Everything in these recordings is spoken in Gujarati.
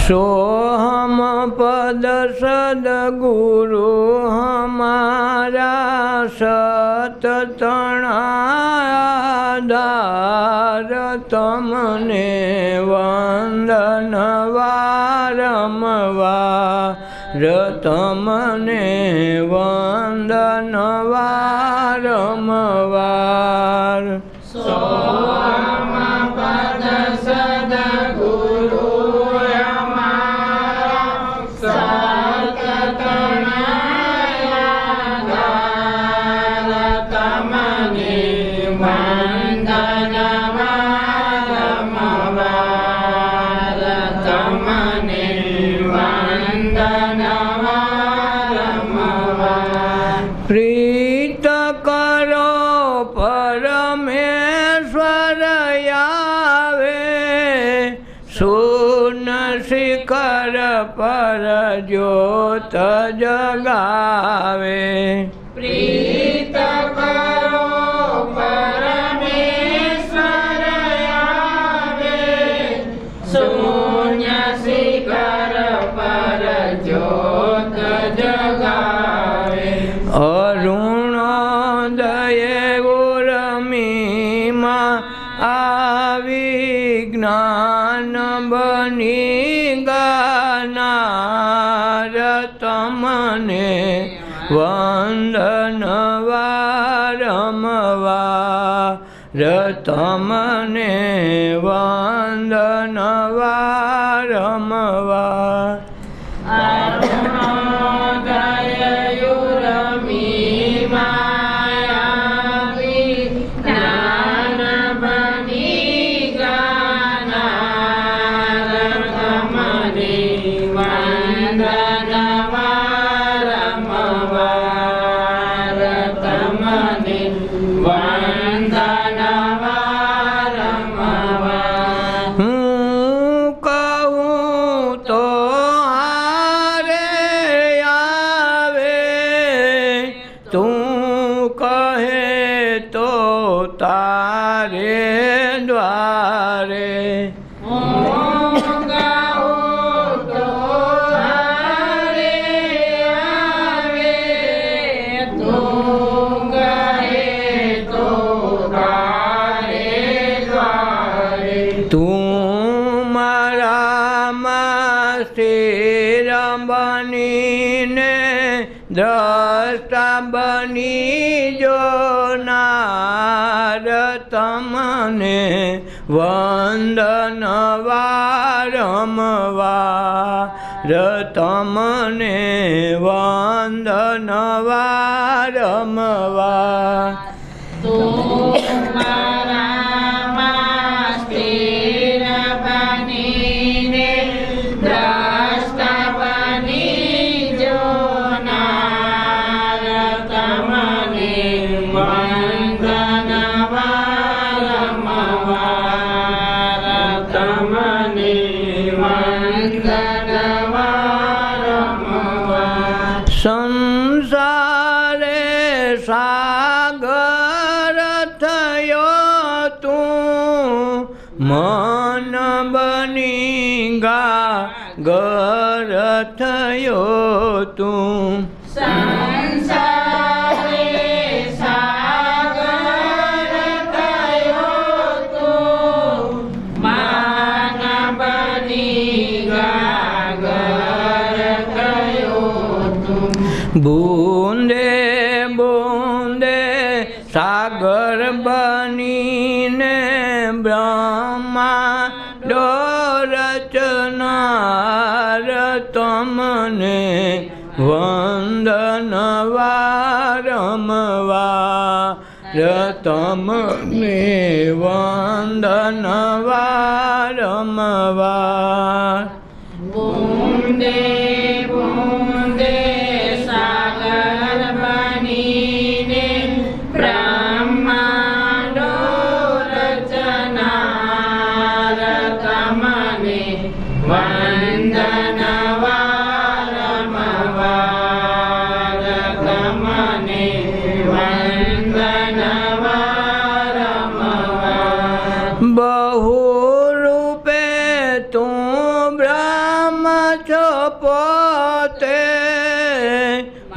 सोहम पद सदगुरु हमारा सततणाधार तमने वंदन वारंवार तमने वंदन वारंवार। सोहम पद सदगुरु प्रीत करो परमेश्वर आवे सुन शिखर पर ज्योत जगावे। प्रीत करो परमेश्वर आवे शून्य शिखर पर ज्योत जगावे। अरुणोदये उर्मिमा आवी ज्ञान बनी गानार तमने वंदन वारंवार तमने वंदन वारंवार। तारे द्वारे तुम्हारा स्थिर बनीने द्रष्टा बनी जो नार तमने वंदन वारंवार तमने वंदन वारंवार। तुम्हारा स्थिर बनीने द्रष्टा बनी जो नार तमने वंदन वारंवार तमने वंदन वारंवार। संसारे सागर थयो तू मन बनी गागर थयो तू। संसारे सागर थयो तू मन बनी गागर थयो तू। बूंदे बूंदे सागर बनीने ब्रह्मांड रचनार तमने वंदन वारंवार तमने वंदन वारंवार। बूंदे बूंदे सागर बनीने ब्रह्मांड रचनार तमने वंदन वारंवार तमने वंदन वारंवार।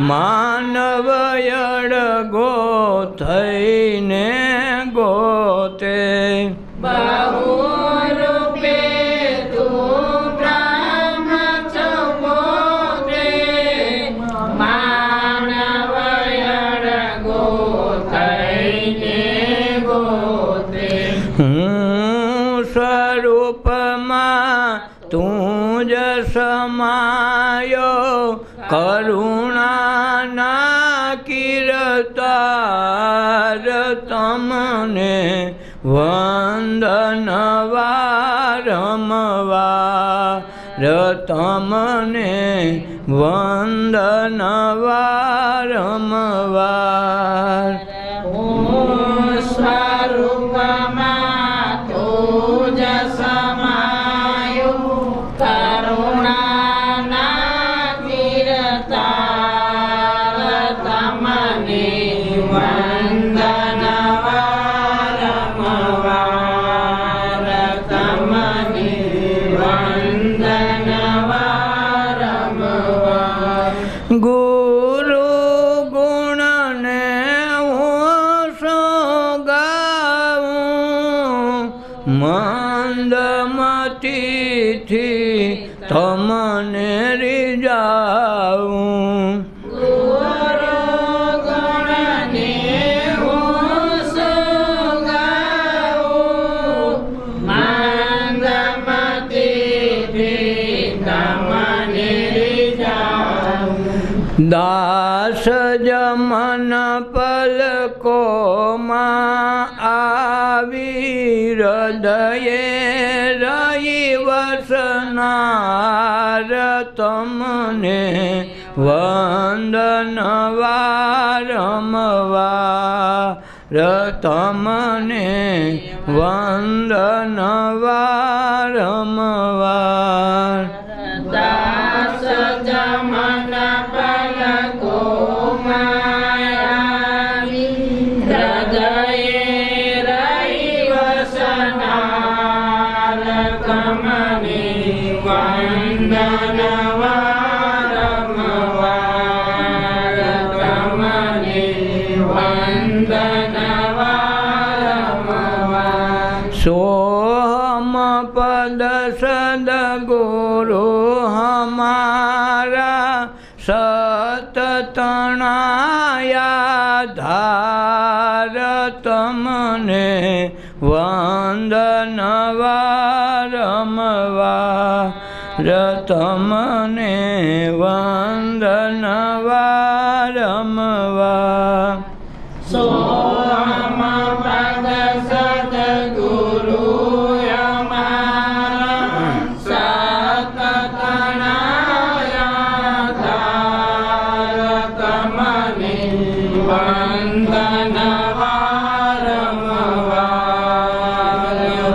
માનવ અડગો થઈને ગોતે બહુ રૂપે તું બ્રહ્મ છો પોતે માનવ અડગો થઈને ગોતે હું સ્વરૂપમાં તું જ સમાયો કરુણાના કીર્તાર તમને વંદન વારંવાર તમને વંદન વારંવાર હું સ્વરૂપમાં તું જ સમાયો કરુણાના કીર્તાર તમને વંદન વારંવાર તમને વંદન વારંવાર ગુરુ ગુણને હું સોગાવું મંદમતીથી તમને રીઝાવું ગુરુ ગુણને હું સોગાવું મંદમતીથી તમને રીઝાવું દાસ જમન પલકોમાં આવી હૃદયે રહી વસનાર તમને વંદન વારંવાર તમને વંદન વારંવાર દાસ જમન પલકોમાં આવી હૃદયે રહી વસનાર તમને વંદન વારંવાર તમને વંદન વારંવાર सोहम पद सदगुरु हमारा सततनाया धार तमने वंदन वारंવાર तमने वंदन वारंવાર સોમ પદ સદગુરુ અમારા સતતનાયા ધાર તમને વંદન વારંવાર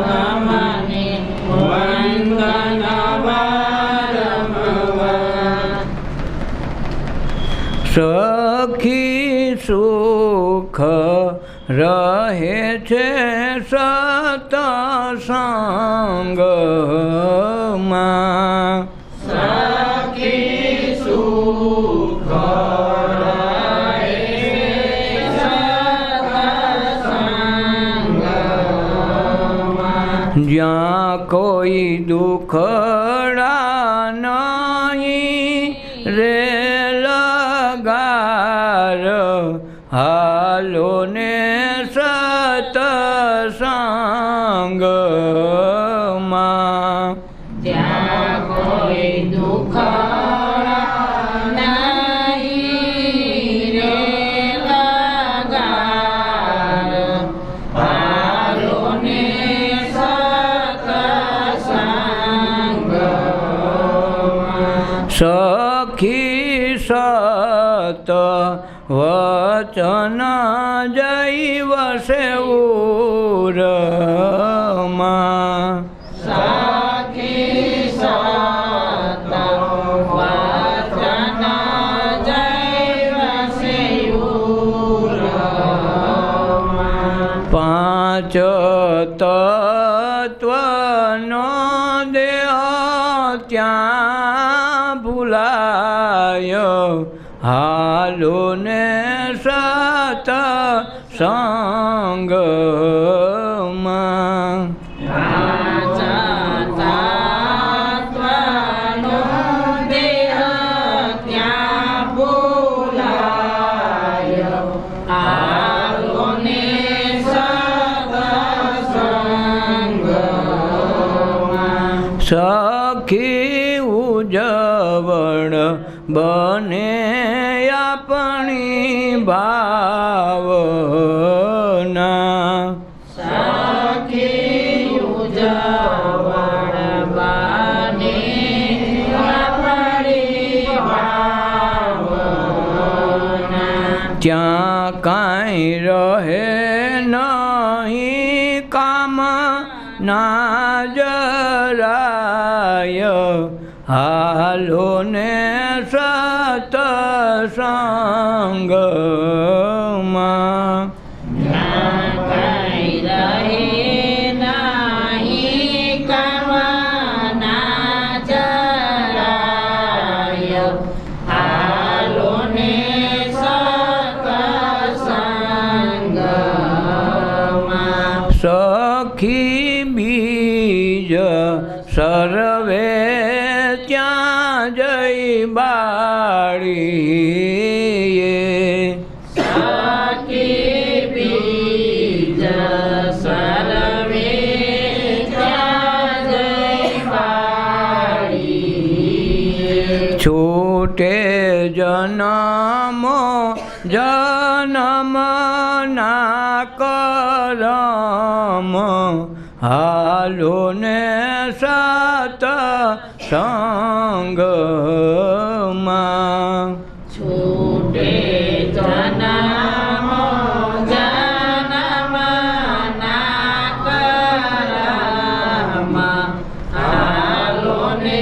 તમને વંદન વારંવાર સખી સુખ રહે છે સતસંગમાં સખી સુખ રહે સત્સંગમાં જ્યાં કોઈ દુખડા નહીં રે લગાર હાલો ને સતસંગમાં જ્યાં કોઈ દુઃખ નહીં રે લગાર હાલોને સત્સંગમાં સખી સત વચન જૈવ સેઉરમાં સખી સત વચન જૈવ સેયુરમાં પાંચ તત્વનો દેહ ત્યાં ભૂલાય હાલો ને સતસંગમાં સખી ઉજવળ બને આપણી ભાવના સખી ઉજવળ બને આપણી ભાવના ત્યાં કાંઈ રહે નહીં કામ ના જરાય હાલો ને સતસંગમાં સખી બીજ સર્વે ત્યાં જઈ બાળીએ સખી બીજ સર્વે ત્યાં જઈ બાળીએ છૂટે જન્મો જન્મ ના કરમ હાલો ને સતસંગમાં છૂટે જન્મ જન્મ ના કરમ હાલો ને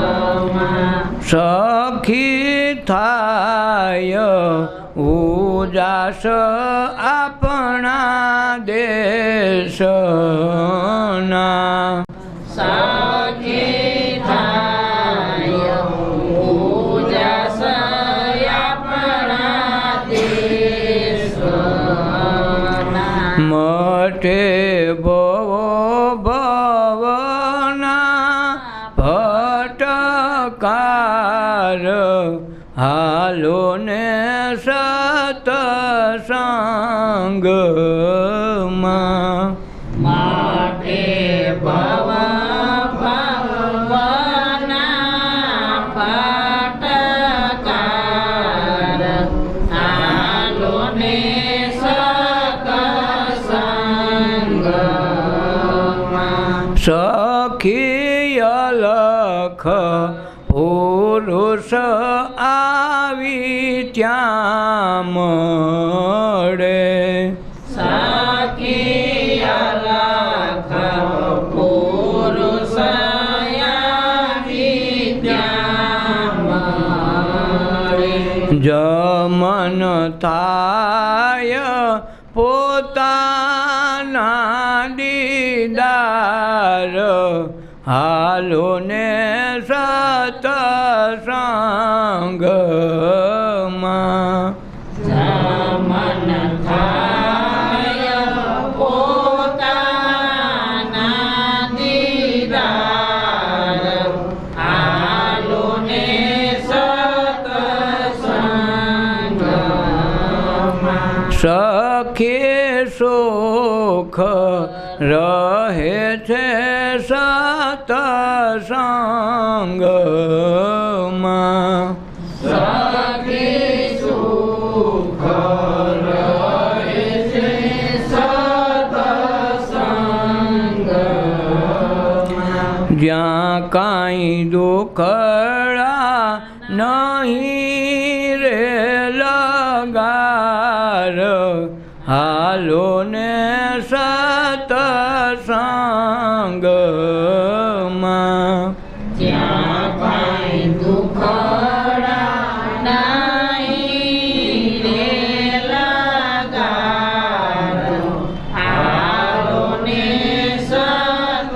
સત્સંગમાં સખી થાય ઉજાસ આપણા દેશના સખી થાય ઉજાસ આપણા દેશના મટે ભવો ભવના ભટકાર હાલો ને સતસંગમાં માટે ભવ ભવના ફટકાર હાલો ને સત્સંગમાં સખી અલખ પુરુષ આવી ત્યાં મળે સખી અલખ પુરુષ આવી ત્યાં મળે જમન થાય પોતાના દીદાર હાલો ને સતસંગમાં જમન થાય પોતાના દીદાર હાલો ને સત્સંગમાં સખી સુખ રહે છે સતસંગમાં સખી સુખ રહે છે સત્સંગમાં જ્યાં કાંઈ દુખડા નહીં રે લગાર હાલો ને સતસંગમાં જ્યાં કાંઈ દુખડા નહીં રે લગાર હાલો ને સત્સંગમાં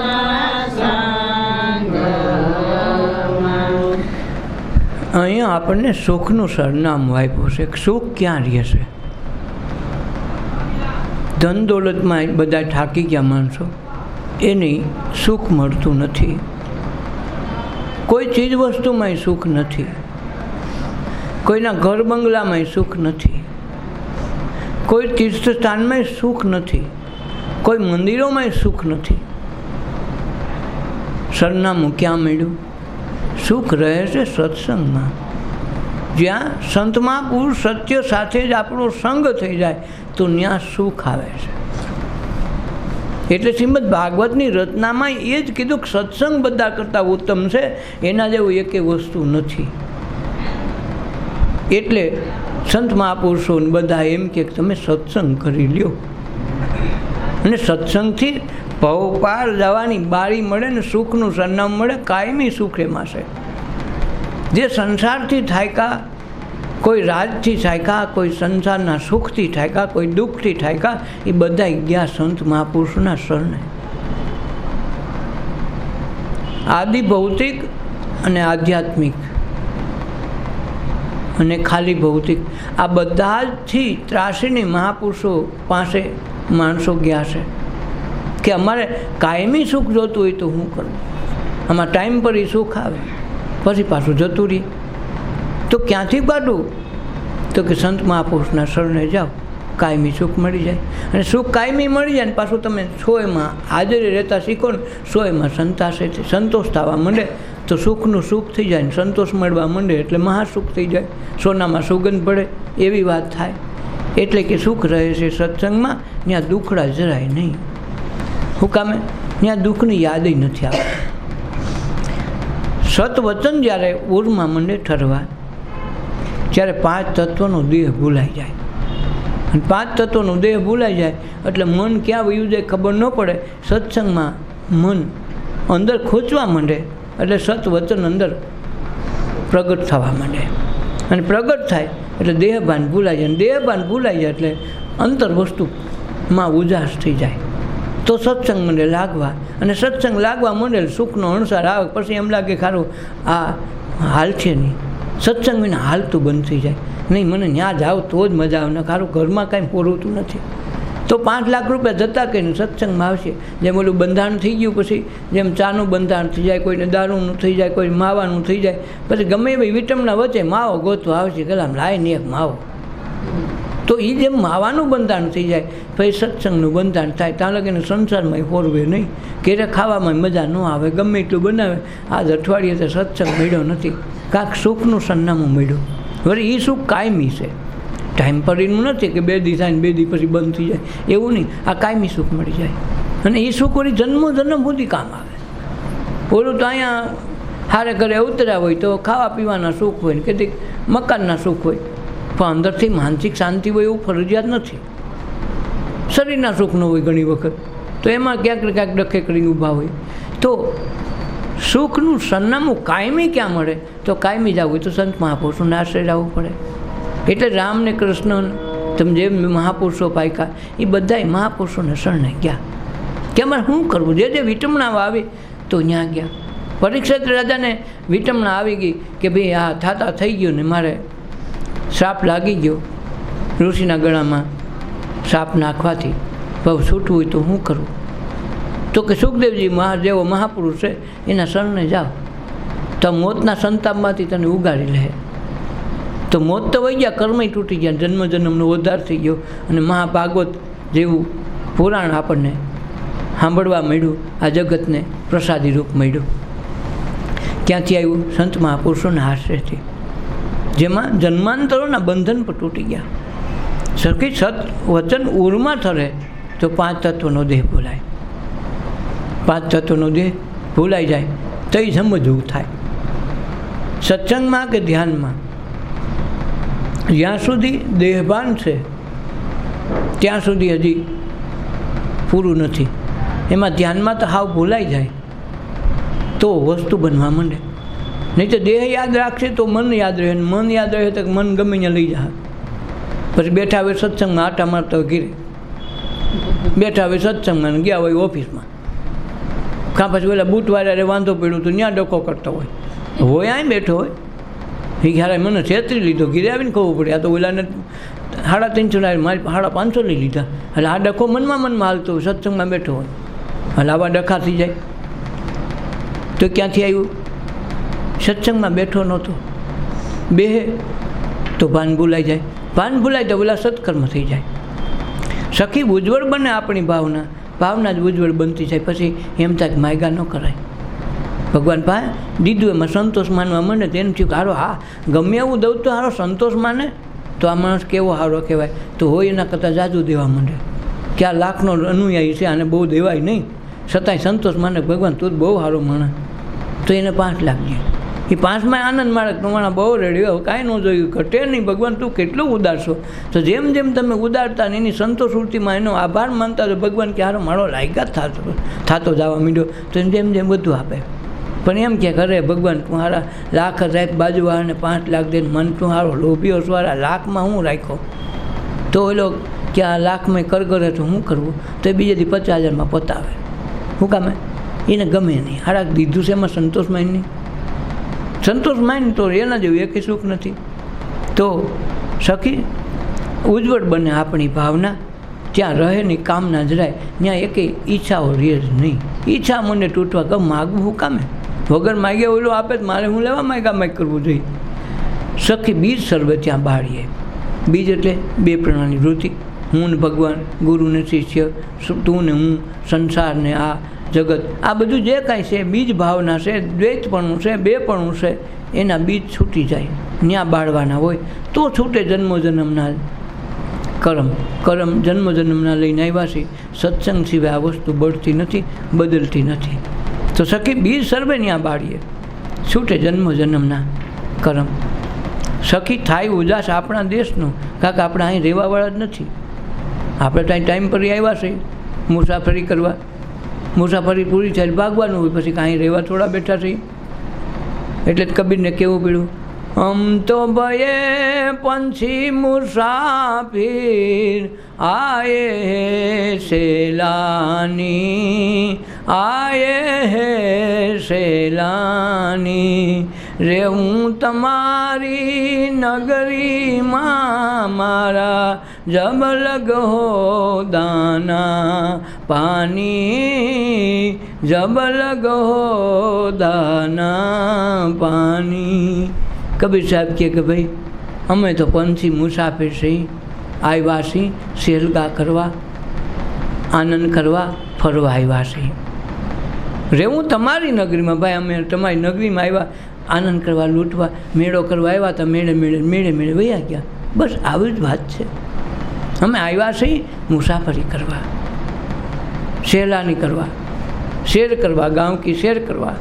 આપણને સુખનું સરનામું આપ્યું છે. સુખ ક્યાં રહે છે? ધન દોલતમાં બધા થાકી ગયા માણસો, એની સુખ મળતું નથી. કોઈ ચીજ વસ્તુમાંય સુખ નથી, કોઈના ઘર બંગલામાંય સુખ નથી, કોઈ તીર્થસ્થાનમાંય સુખ નથી, કોઈ મંદિરોમાંય સુખ નથી. સરનામું ક્યાં મળ્યું? સુખ રહે છે સત્સંગમાં. જ્યાં સંત મહાપુરુષ સત્ય સાથે જ આપણો સંગ થઈ જાય તો ત્યાં સુખ આવે છે. એટલે શ્રીમદ ભાગવતની રચનામાં એ જ કીધું કે સત્સંગ બધા કરતાં ઉત્તમ છે, એના જેવું એકે વસ્તુ નથી. એટલે સંત મહાપુરુષોને બધા એમ કે તમે સત્સંગ કરી લ્યો, અને સત્સંગથી ભવ પાર જવાની બારી મળે ને સુખનું સરનામું મળે. કાયમી સુખ એમાં છે. જે સંસારથી થાયકા, કોઈ રાજથી થાયકા, કોઈ સંસારના સુખથી થાયકા, કોઈ દુઃખથી થાયકા, એ બધા ગયા સંત મહાપુરુષોના શરણે. આદિ ભૌતિક અને આધ્યાત્મિક અને ખાલી ભૌતિક, આ બધાથી ત્રાસીને મહાપુરુષો પાસે માણસો ગયા છે કે અમારે કાયમી સુખ જોતું હોય તો શું કરવું? આમાં ટાઈમ પર એ સુખ આવે પછી પાછું જતું રહે, તો ક્યાંથી કાઢવું? તો કે સંત મહાપુરુષના શરણે જાઓ, કાયમી સુખ મળી જાય. અને સુખ કાયમી મળી જાય ને પાછું તમે સોયમાં હાજરી રહેતા શીખો ને, સોયમાં સંતોષ થવા માંડે તો સુખનું સુખ થઈ જાય ને સંતોષ મળવા માંડે એટલે મહાસુખ થઈ જાય. સોનામાં સુગંધ પડે એવી વાત થાય. એટલે કે સુખ રહે છે સત્સંગમાં. ત્યાં દુખડા જરાય નહીં. શું કામે? ત્યાં દુઃખની યાદ નથી આવતી. સતવચન જ્યારે ઉરમાં મંડે ઠરવા, ત્યારે પાંચ તત્વનો દેહ ભૂલાઈ જાય. અને પાંચ તત્વનો દેહ ભૂલાઈ જાય એટલે મન ક્યાં વયું જાય ખબર ન પડે. સત્સંગમાં મન અંદર ખોચવા માંડે એટલે સતવચન અંદર પ્રગટ થવા માંડે. અને પ્રગટ થાય એટલે દેહભાન ભૂલાઈ જાય. અને દેહભાન ભૂલાઈ જાય એટલે અંતર વસ્તુમાં ઉજાસ થઈ જાય. તો સત્સંગ મને લાગવા, અને સત્સંગ લાગવા માંડે સુખનો અણસાર આવે. પછી એમ લાગે ખારું આ હાલ છે નહીં, સત્સંગ વિના હાલતું બંધ થઈ જાય. નહીં, મને ત્યાં જાવ તો જ મજા આવે ને, ખારું ઘરમાં કાંઈ પૂરતું નથી. તો 5 લાખ રૂપિયા જતા કહીને સત્સંગમાં આવશે. જેમ ઓલું બંધારણ થઈ ગયું, પછી જેમ ચાનું બંધારણ થઈ જાય, કોઈને દારૂનું થઈ જાય, કોઈ માવાનું થઈ જાય, પછી ગમે એવી વિટમણા વચ્ચે માવો ગોતવા આવશે. કલામ લાઈને એક માવો. તો એ જેમ માવાનું બંધારણ થઈ જાય પછી સત્સંગનું બંધારણ થાય. ત્યાં લગીને સંસારમાં હોરવે નહીં, ઘેરે ખાવામાં મજા ન આવે, ગમે એટલું બનાવે. આજ અઠવાડિયે તો સત્સંગ મળ્યો નથી, કાંક સુખનું સરનામું મળ્યું. વળી એ સુખ કાયમી છે, ટાઈમ પડીનું નથી કે 2 દી થાય ને 2 દી પછી બંધ થઈ જાય, એવું નહીં. આ કાયમી સુખ મળી જાય. અને એ સુખ વળી જન્મ સુધી કામ આવે. ઓલું તો અહીંયા હારે ઘરે ઉતર્યા હોય તો ખાવા પીવાના સુખ હોય ને કેટલીક મકાનના સુખ હોય, પણ અંદરથી માનસિક શાંતિ હોય એવું ફરજિયાત નથી. શરીરના સુખ ન હોય ઘણી વખત, તો એમાં ક્યાંક ને ક્યાંક ડખે કરીને ઊભા હોય. તો સુખનું સરનામું કાયમી ક્યાં મળે? તો કાયમી જવું હોય તો સંત મહાપુરુષોને આશ્રય જવું પડે. એટલે રામ ને કૃષ્ણ તમે જે મહાપુરુષો પાક્યા એ બધાય મહાપુરુષોને શરણે ગયા કે અમારે શું કરવું? જે વિટમણા આવી તો ત્યાં ગયા. પરીક્ષિત રાજાને વિટમણા આવી ગઈ કે ભાઈ આ થાતા થઈ ગયું ને મારે સાપ લાગી ગયો, ઋષિના ગળામાં સાપ નાખવાથી ભાવ છૂટવું હોય તો શું કરવું? તો કે સુખદેવજી જેવો મહાપુરુષ છે એના શરણે જાઓ તો મોતના સંતાપમાંથી તને ઉગાડી લે. તો મોત તો વહી ગયા, કર્મય તૂટી ગયા, જન્મનો ઉદ્ધાર થઈ ગયો. અને મહાભાગવત જેવું પુરાણ આપણને સાંભળવા મળ્યું, આ જગતને પ્રસાદી રૂપ મળ્યું. ક્યાંથી આવ્યું? સંત મહાપુરુષોના આશ્રયથી, જેમાં જન્માંતરોના બંધન પર તૂટી ગયા. સરખી સત વચન ઉરમાં ઠરે તો 5 તત્વનો દેહ ભૂલાય. 5 તત્વનો દેહ ભૂલાઈ જાય તો એ સમજવું થાય. સત્સંગમાં કે ધ્યાનમાં જ્યાં સુધી દેહભાન છે ત્યાં સુધી હજી પૂરું નથી. એમાં ધ્યાનમાં તો હાવ ભૂલાઈ જાય તો વસ્તુ બનવા માંડે. નહીં તો દેહ યાદ રાખશે તો મન યાદ રહે, મન યાદ રહે તો મન ગમે ત્યાં લઈ જાય. પછી બેઠા હોય સત્સંગમાં આટા મારતા હોય ઘીરે, બેઠા હોય સત્સંગમાં ગયા હોય ઓફિસમાં, કાં પછી ઓલા બૂટવાળાને વાંધો પડ્યું તો ત્યાં ડકો કરતો હોય અહીં બેઠો હોય. એ ક્યારે મને છેતરી લીધો, ઘીરે આવીને ખબર પડે. આ તો ઓલાને 350 લાવી, મારી 550 લઈ લીધા. એટલે આ ડખો મનમાં હાલતો હોય, સત્સંગમાં બેઠો હોય, એટલે આવા ડખા થઈ જાય. તો ક્યાંથી આવ્યું? સત્સંગમાં બેઠો નહોતો, બેહે તો ભાન ભૂલાઈ જાય, ભાન ભૂલાય તો ઓલા સત્કર્મ થઈ જાય. સખી ઉજ્જવળ બને આપણી ભાવના જ ઉજ્જવળ બનતી જાય. પછી એમ થાય કે માયગા ન કરાય. ભગવાન પાસે દીધું એમાં સંતોષ માનવા માંડે તો એમ થયું કે હારો, હા ગમે એવું દઉં તો હારો સંતોષ માને તો આ માણસ કેવો સારો કહેવાય. તો હોય એના કરતાં જાજુ દેવા માંડે કે આ લાખનો અનુયાયી છે, આને બહુ દેવાય નહીં, છતાંય સંતોષ માને ભગવાન તું જ બહુ સારો માણસ. તો એને 5 લાખ દે. એ 5માં આનંદ માણે તમારા બહુ રેડ્યો, કાંઈ ન જોયું, ઘટે નહીં. ભગવાન તું કેટલું ઉદારશો. તો જેમ જેમ તમે ઉદારતા ને એની સંતોષ વૃત્તિમાં એનો આભાર માનતા તો ભગવાન કે હારો મારો લાયકાત થતો જવા માંડ્યો. તો જેમ જેમ બધું આપે. પણ એમ કે કરે ભગવાન તું હારા લાખ જ રાખ, બાજુવાળાને 5 લાખ દે, મન તું હારો લોભીઓ સ્વારા લાખમાં હું રાખ્યો. તો ઓલો કે આ લાખમાં કરગરે તો શું કરવું? તો એ બીજેથી 50,000માં પતાવે. શું કામે? એને ગમે નહીં, હારા દીધું છે એમાં સંતોષ માય નહીં. સંતોષ માય તો એના જેવું એકે સુખ નથી. તો સખી ઉજ્જવળ બને આપણી ભાવના, ત્યાં રહે નહીં કામના જરાય, ત્યાં એકે ઈચ્છાઓ રહે જ નહીં. ઈચ્છા મને તૂટવા કે માગવું શું કામે? વગર માગ્યા ઓલો આપે તો મારે હું લેવા માગ કરવું જોઈએ. સખી બીજ સર્વે ત્યાં બાળીએ. બીજ એટલે 2 પ્રણાની વૃત્તિ, હું ને ભગવાન, ગુરુ ને શિષ્ય, તું ને હું, સંસાર ને આ જગત, આ બધું જે કાંઈ છે બીજ ભાવના છે, દ્વૈતપણું છે, બેપણું છે, એના બીજ છૂટી જાય. ત્યાં બાળવાના હોય તો છૂટે જન્મો જન્મના કરમ જન્મ જન્મના લઈને આવ્યા છે. સત્સંગ સિવાય આ વસ્તુ બળતી નથી, બદલતી નથી. તો સખી બીજ સર્વે ત્યાં બાળીએ, છૂટે જન્મ જન્મના કરમ. સખી થાય ઉદાસ આપણા દેશનો, કાંક આપણે અહીં રહેવાવાળા જ નથી. આપણે ત્યાં ટાઈમ પર આવ્યા છે મુસાફરી કરવા, મુસાફરી પૂરી થાય ભાગવાનું હોય, પછી કાંઈ રહેવા થોડા બેઠા છીએ. એટલે જ કબીરને કેવું પીડ્યું, हम तो भये पंछी मुसाफिर आए हैं सैलानी, आए हैं सैलानी, रहूं तुम्हारी नगरी माँ मारा, जब लग हो दाना पानी, जब लग हो दाना पानी. કબીર સાહેબ કે ભાઈ અમે તો પંછી મુસાફિર છીએ, આવ્યા છીએ શેલગા કરવા, આનંદ કરવા, ફરવા આવ્યા છીએ. રહેવું તમારી નગરીમાં. ભાઈ અમે તમારી નગરીમાં આવ્યા આનંદ કરવા, લૂંટવા, મેળો કરવા આવ્યા હતા, મેળે મેળે વયા ગયા. બસ આવી જ વાત છે. અમે આવ્યા છીએ મુસાફરી કરવા, સહેલાની કરવા, શેર કરવા, ગાંવ કી શેર કરવા.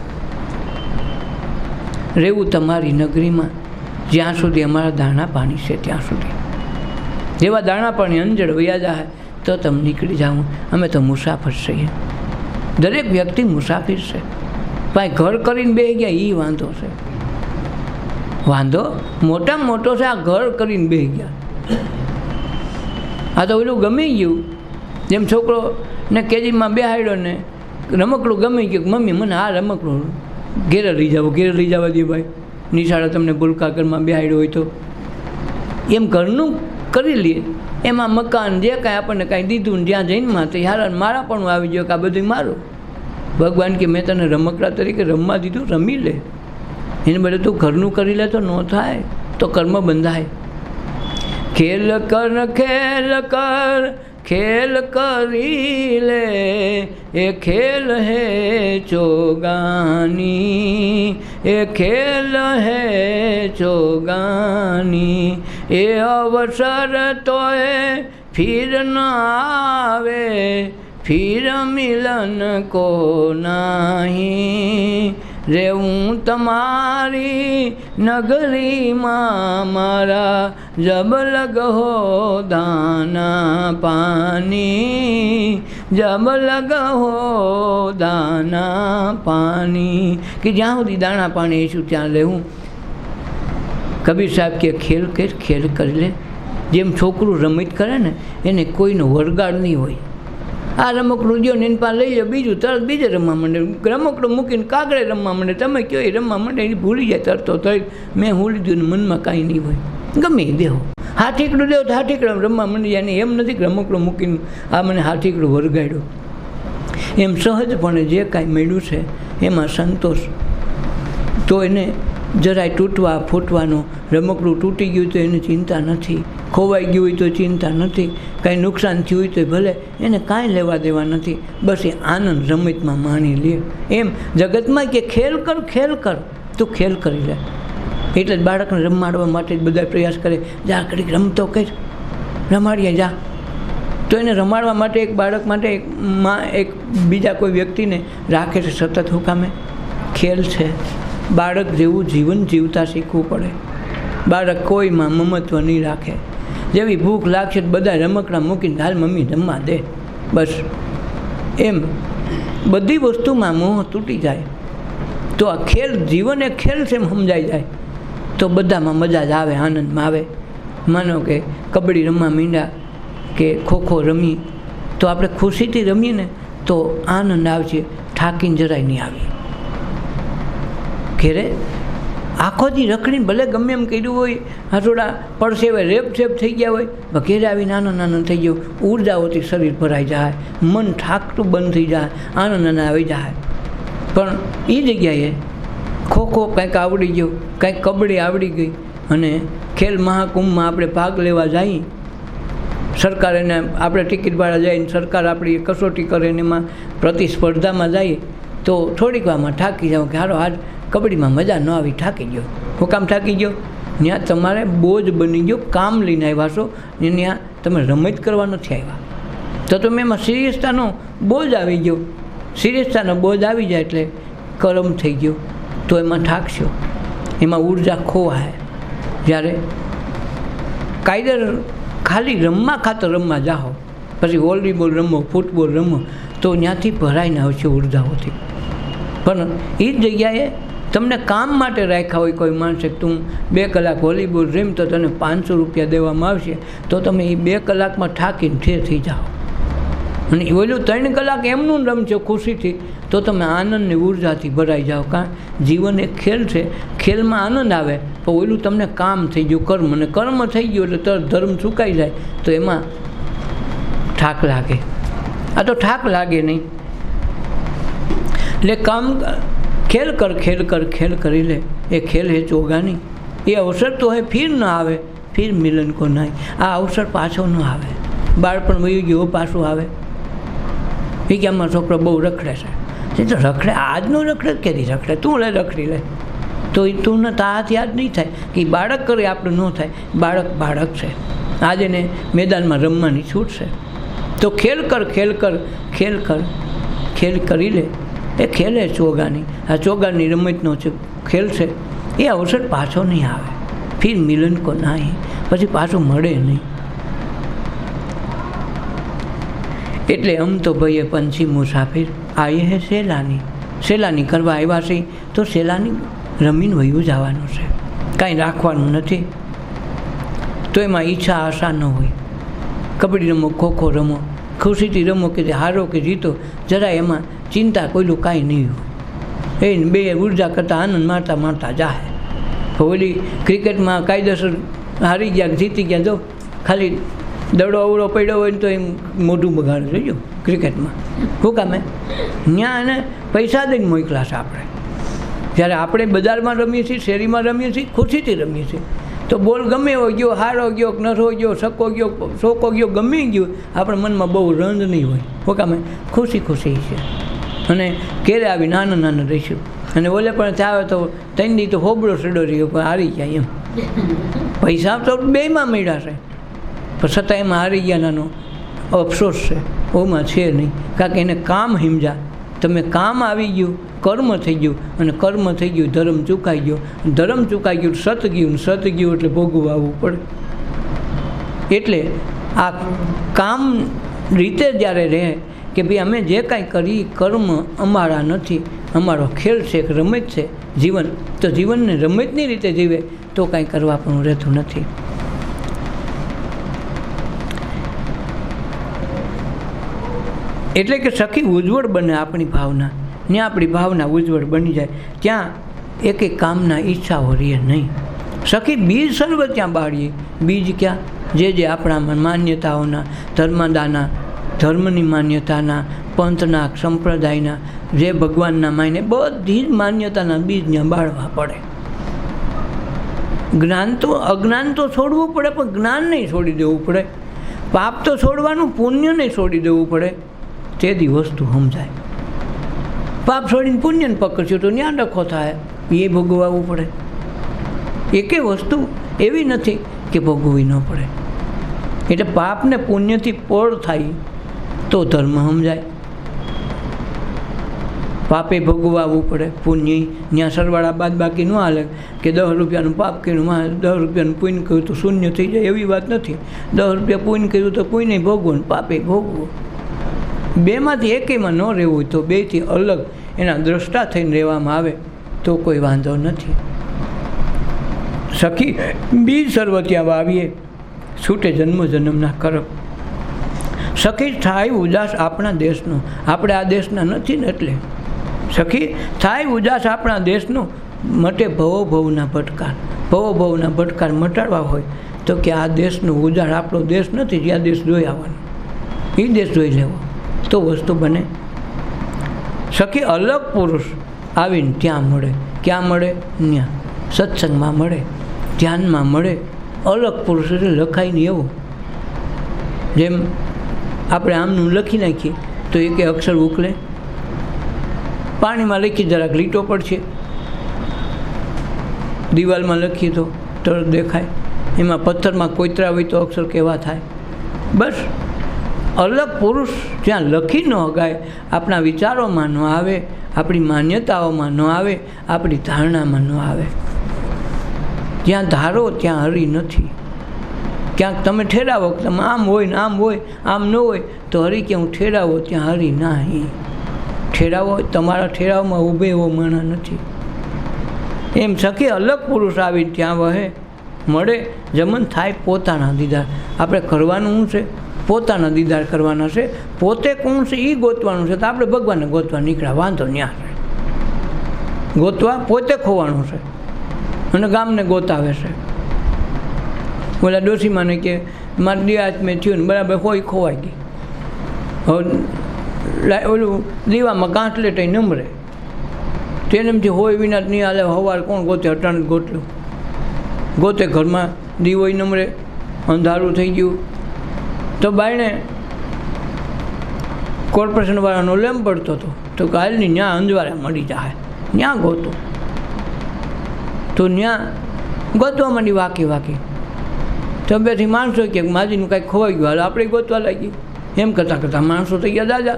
રહેવું તમારી નગરીમાં જ્યાં સુધી અમારા દાણા પાણી છે ત્યાં સુધી. જેવા દાણા પાણી અંજળ વયા જાય તો તમે નીકળી જાઓ. અમે તો મુસાફર છીએ. દરેક વ્યક્તિ મુસાફિર છે. ભાઈ ઘર કરીને બેસી ગયા એ વાંધો છે. વાંધો મોટામાં મોટો છે આ ઘર કરીને બેસી ગયા. આ તો ઓલું ગમી ગયું. જેમ છોકરોને કેજીમાં બેહાડ્યો ને રમકડું ગમી ગયું, મમ્મી મને આ રમકડું ઘેરે લઈ જાવ, ઘેરે લઈ જવા દે ભાઈ. નિશાળે તમને ભૂલકા ઘરમાં બેહાડ્યો હોય તો એમ ઘરનું કરી લઈએ. એમાં મકાન જે કાંઈ આપણને કાંઈ દીધું ને જ્યાં જઈને માં તો યાર મારા પણ આવી ગયો કે આ બધું મારું. ભગવાન કે મેં તને રમકડા તરીકે રમવા દીધું, રમી લે. એને બદલે તું ઘરનું કરી લે તો ન થાય, તો કર્મ બંધાય. ખેલ કર ખેલ કર ખેલ કરી લે, એ ખેલ હે ચોગાની, એ ખેલ હે ચોગાની. એ અવસર તોય ફિર ન આવે, ફિર મિલન કો નહીં. રહેવું તમારી નગરીમાં મારા, જબ લગ હો દાના પાની, જબ લગ હો દાના પાની. કે જ્યાં સુધી દાણા પાણી આવીશું ત્યાં રહેવું. કબીર સાહેબ કે ખેલ કરી લે. જેમ છોકરું રમત કરે ને એને કોઈનો વરગાડ નહીં હોય, આ રમકડું જો ને એની પાસે લઈ લો, બીજું તરત બીજે રમવા માંડે. રમકડું મૂકીને કાગડે રમવા માંડે, તમે કહો એ રમવા માંડે, એ ભૂલી જાય તરતો થઈ મેં હું લીધું ને મનમાં કાંઈ નહીં હોય. ગમે એ દેવો, હાથીકડું દેવો તો હાથીકડું રમવા માંડી જાય. ને એમ નથી કે રમકડું મૂકીને આ મને હાથીકડું વરગાડ્યું. એમ સહજપણે જે કાંઈ મળ્યું છે એમાં સંતોષ. તો એને જરાય તૂટવા ફૂટવાનો, રમકડું તૂટી ગયું તો એને ચિંતા નથી, ખોવાઈ ગયું હોય તો ચિંતા નથી, કાંઈ નુકસાન થયું હોય તો ભલે, એને કાંઈ લેવા દેવા નથી. બસ એ આનંદ રમતમાં માણી લે. એમ જગતમાં કે ખેલ કર તું ખેલ કરી લે. એટલે જ બાળકને રમાડવા માટે જ બધા પ્રયાસ કરે, જા ઘડીક રમતો કર, રમાડીએ જા. તો એને રમાડવા માટે એક બાળક માટે એક માં એક બીજા કોઈ વ્યક્તિને રાખે છે સતત. હું કામે? ખેલ છે. બાળક જેવું જીવન જીવતા શીખવું પડે. બાળક કોઈમાં મમત્વ નહીં રાખે. જેવી ભૂખ લાગશે તો બધા રમકડા મૂકીને હાલ મમ્મી જમવા દે, બસ. એમ બધી વસ્તુમાં મોહ તૂટી જાય તો આ ખેલ, જીવન એક ખેલ છે એમ સમજાઈ જાય તો બધામાં મજા જ આવે, આનંદમાં આવે. માનો કે કબડ્ડી રમવા માંડ્યા કે ખોખો રમી તો આપણે ખુશીથી રમીએ ને તો આનંદ આવશે, થાકીને જરાય નહીં આવીએ. ઘેરે આખો દી રખડીને ભલે ગમે એમ કર્યું હોય, થોડા પડશે હોય, રેપ થઈ ગયા હોય, ઘેરે આવીને આનંદ થઈ ગયો, ઉર્જાઓથી શરીર ભરાઈ જાય, મન થાકતું બંધ થઈ જાય, આનંદ આવી જાય. પણ એ જગ્યાએ ખોખો કંઈક આવડી ગયો, કંઈક કબડ્ડી આવડી ગઈ અને ખેલ મહાકુંભમાં આપણે ભાગ લેવા જઈએ, સરકાર એને આપણે ટિકિટવાળા જઈને સરકાર આપણી કસોટી કરે ને એમાં પ્રતિસ્પર્ધામાં જઈએ તો થોડીક વારમાં થાકી જાઉં કે હારો આજ કબડ્ડીમાં મજા ન આવી, થાકી ગયો. હું કામ થાકી ગયો? ત્યાં તમારે બોજ બની ગયો, કામ લઈને આવ્યા છો ને ત્યાં તમે રમત કરવા નથી આવ્યા. તો તમે એમાં સિરિયસતાનો બોજ આવી ગયો. સિરિયસતાનો બોજ આવી જાય એટલે કરમ થઈ ગયો તો એમાં થાકશો, એમાં ઉર્જા ખોવાય. જ્યારે કાયદેસર ખાલી રમવા ખાતર રમવા જાઓ, પછી વોલીબોલ રમો, ફૂટબોલ રમો તો ત્યાંથી ભરાઈને આવશે ઉર્જાઓથી. પણ એ જ જગ્યાએ તમને કામ માટે રાખ્યા હોય કોઈ માણસે, તું 2 કલાક વોલીબોલ રમ તો તને 500 રૂપિયા દેવામાં આવશે, તો તમે એ 2 કલાકમાં થાકીને ઠેર થઈ જાઓ. અને ઓલું 3 કલાક એમનું રમશો ખુશીથી તો તમે આનંદની ઉર્જાથી ભરાઈ જાઓ. કારણ જીવન એક ખેલ છે, ખેલમાં આનંદ આવે. તો ઓલું તમને કામ થઈ ગયું, કર્મ, અને કર્મ થઈ ગયું એટલે તરત ધર્મ ચૂકાઈ જાય તો એમાં થાક લાગે. આ તો થાક લાગે નહીં. એટલે કામ ખેલ કર કરી લે. એ ખેલ હે ચોગાની. એ અવસર તો હે ફિર ન આવે, ફિર મિલન કો નહીં. આ અવસર પાછો ન આવે. બાળપણ વયું ગયું પાછું આવે. એ કે અમારો છોકરો બહુ રખડે છે. એ તો રખડે, આજનો રખડે કેદી રખડે, તું લે રખડી લે. તો એ તું ને તારાથી યાદ નહીં થાય કે બાળક કરે આપણે ન થાય. બાળક છે, આજે ને મેદાનમાં રમવાની છૂટ છે. તો ખેલ કરી લે. એ ખેલ હે ચોગાની. આ ચોગાની રમતનો છે ખેલ છે. એ અવસર પાછો નહીં આવે, ફિર મિલન કો નહીં, પછી પાછું મળે નહીં. એટલે આમ તો ભાઈએ પંછી મુસાફિર આયે હે સેલાની કરવા આવ્યા છે તો સેલાની રમીને વયું જવાનું છે, કાંઈ રાખવાનું નથી. તો એમાં ઈચ્છા આશા ન હોય. કબડ્ડી રમો, ખોખો રમો, ખુશીથી રમો કે હારો કે જીતો, જરા એમાં ચિંતા કોઈલું કાંઈ નહીં હોય. એ 2 ઉર્જા કરતાં આનંદ મારતા જાહે. ઓલી ક્રિકેટમાં કાયદેસર હારી ગયા જીતી ગયા, જો ખાલી દડો અવળો પડ્યો હોય ને તો એમ મોઢું બગાડે. જોજો ક્રિકેટમાં શું કામે? ત્યાં એને પૈસા દઈને મોકલા છે. જ્યારે આપણે બજારમાં રમીએ છીએ, શેરીમાં રમીએ છીએ, ખુશીથી રમીએ છીએ તો બોલ ગમે એવો ગયો, હારો ગયો, નસો ગયો, છક્કો ગયો, ચોકો ગયો, ગમે ગયો, આપણા મનમાં બહુ રંજ નહીં હોય. શું કામે? ખુશી છે. અને કેરે આવી નાના રહીશું. અને ઓલે પણ ચાવે તો 3 દી તો હોબળો સડો રહ્યો પણ હારી ગયા. એમ પૈસા તો 2માં મળ્યા છે પણ છતાં એમાં હારી ગયા નાનો અફસોસ છે. ઓમાં છે નહીં, કારણ કે એને કામ સમજ્યા. તમે કામ આવી ગયું, કર્મ થઈ ગયું, અને કર્મ થઈ ગયું ધર્મ ચૂકાઈ ગયો, ધર્મ ચૂકાઈ ગયું સત ગયું એટલે ભોગવું આવવું પડે. એટલે આ કામ રીતે જ્યારે રહે કે ભાઈ અમે જે કાંઈ કરી કર્મ અમારા નથી, અમારો ખેલ છે, એક રમત છે જીવન, તો જીવનને રમતની રીતે જીવે તો કાંઈ કરવા પણ રહેતું નથી. એટલે કે સખી ઉજ્જવળ બને આપણી ભાવના, ને આપણી ભાવના ઉજ્જવળ બની જાય, ત્યાં એકે કામના ઈચ્છાઓ રહે નહીં. સખી બીજ સર્વ ત્યાં બાળીએ. બીજ ક્યાં? જે આપણામાં માન્યતાઓના, ધર્મદાના, ધર્મની માન્યતાના, પંથના, સંપ્રદાયના, જે ભગવાનના માયને બધી જ માન્યતાના બીજ ત્યાં બાળવા પડે. અજ્ઞાન તો છોડવું પડે, પણ જ્ઞાન નહીં છોડી દેવું પડે. પાપ તો છોડવાનું, પુણ્ય નહીં છોડી દેવું પડે. તેથી વસ્તુ સમજાય. પાપ છોડીને પુણ્યને પકડશું તો ત્યાં ડખો થાય, એ ભોગવવું પડે. એકે વસ્તુ એવી નથી કે ભોગવવી ન પડે. એટલે પાપને પુણ્યથી પોળ થાય તો ધર્મ સમજાય. પાપે ભોગવવું પડે, પુણ્ય ત્યાં સરવાળા બાદ બાકી ન હાલે કે 10 રૂપિયાનું પાપ કર્યું, 10 રૂપિયાનું પુણ્ય કર્યું તો શૂન્ય થઈ જાય, એવી વાત નથી. 10 રૂપિયા પુણ્ય કર્યું તો પુણ્ય ભોગવો, પાપે ભોગવો. બેમાંથી એકેયમાં ન રહેવું હોય તો બેથી અલગ એના દ્રષ્ટા થઈને રહેવામાં આવે તો કોઈ વાંધો નથી. સખી બીજ સર્વ ત્યાં વાવીએ, છૂટે જન્મ જન્મના કરપ. સખી થાય ઉદાસ આપણા દેશનો, આપણે આ દેશના નથી ને એટલે. સખી થાય ઉદાસ આપણા દેશનો, મટે ભવના ભટકાર. ભવના ભટકાર મટાડવા હોય તો કે આ દેશનો ઉજાડ, આપણો દેશ નથી, જ્યાં દેશ જોઈ આવવાનો, એ દેશ જોઈ લેવો તો વસ્તુ બને. સખી અલગ પુરુષ આવીને ત્યાં મળે. ક્યાં મળે? ત્યાં સત્સંગમાં મળે, ધ્યાનમાં મળે. અલગ પુરુષ એટલે લખાય નહીં એવું. જેમ આપણે આમનું લખી નાખીએ તો એક અક્ષર ઉકલે, પાણીમાં લખી જરાક લીટો પડશે, દિવાલમાં લખીએ તો તરત દેખાય, એમાં પથ્થરમાં કોતરા હોય તો અક્ષર કેવા થાય. બસ અલગ પુરુષ જ્યાં લખી ન હગાય, આપણા વિચારોમાં ન આવે, આપણી માન્યતાઓમાં ન આવે, આપણી ધારણામાં ન આવે. જ્યાં ધારો ત્યાં હરી નથી. ક્યાંક તમે ઠેરાવો, તમે આમ હોય ને આમ હોય, આમ ન હોય તો હરી ક્યાં ઠેરાવો ત્યાં હરી નહીં. ઠેરાવો, તમારા ઠેરાવમાં ઊભે એવો માણા નથી. એમ સખી અલગ પુરુષ આવી ત્યાં વહે મળે, જમન થાય પોતાના દીદાર. આપણે કરવાનું શું છે? પોતાના દીદાર કરવાના છે. પોતે કોણ છે એ ગોતવાનું છે. તો આપણે ભગવાનને ગોતવા નીકળ્યા, વાંધો ન્યા છે. ગોતવા પોતે ખોવાનું છે અને ગામને ગોતાવે છે. ઓલા ડોશીમાને કે મારે દિયાત મેં થયું ને બરાબર હોય ખોવાઈ ગઈ. હવે ઓલું દીવામાં કાંટલેટ નમરે તેનેમથી હોય વિના નહીં હાલે. સવાર કોણ ગોતે? અટાણ ગોતલું ગોતે, ઘરમાં દીવો નમરે, અંધારું થઈ ગયું તો બાયણે કોર્પોરેશનવાળાનો લેમ્પ પડતો હતો તો કાલની ત્યાં અંજવારે મળી જાય, ત્યાં ગોતો. તો ત્યાં ગોતવા માંડી વાકી તો બેથી માણસો કે માજીનું કાંઈક ખોવાઈ ગયું, હાલ આપણે ગોતવા લાગી. એમ કરતાં માણસો થઈ ગયા દાદા.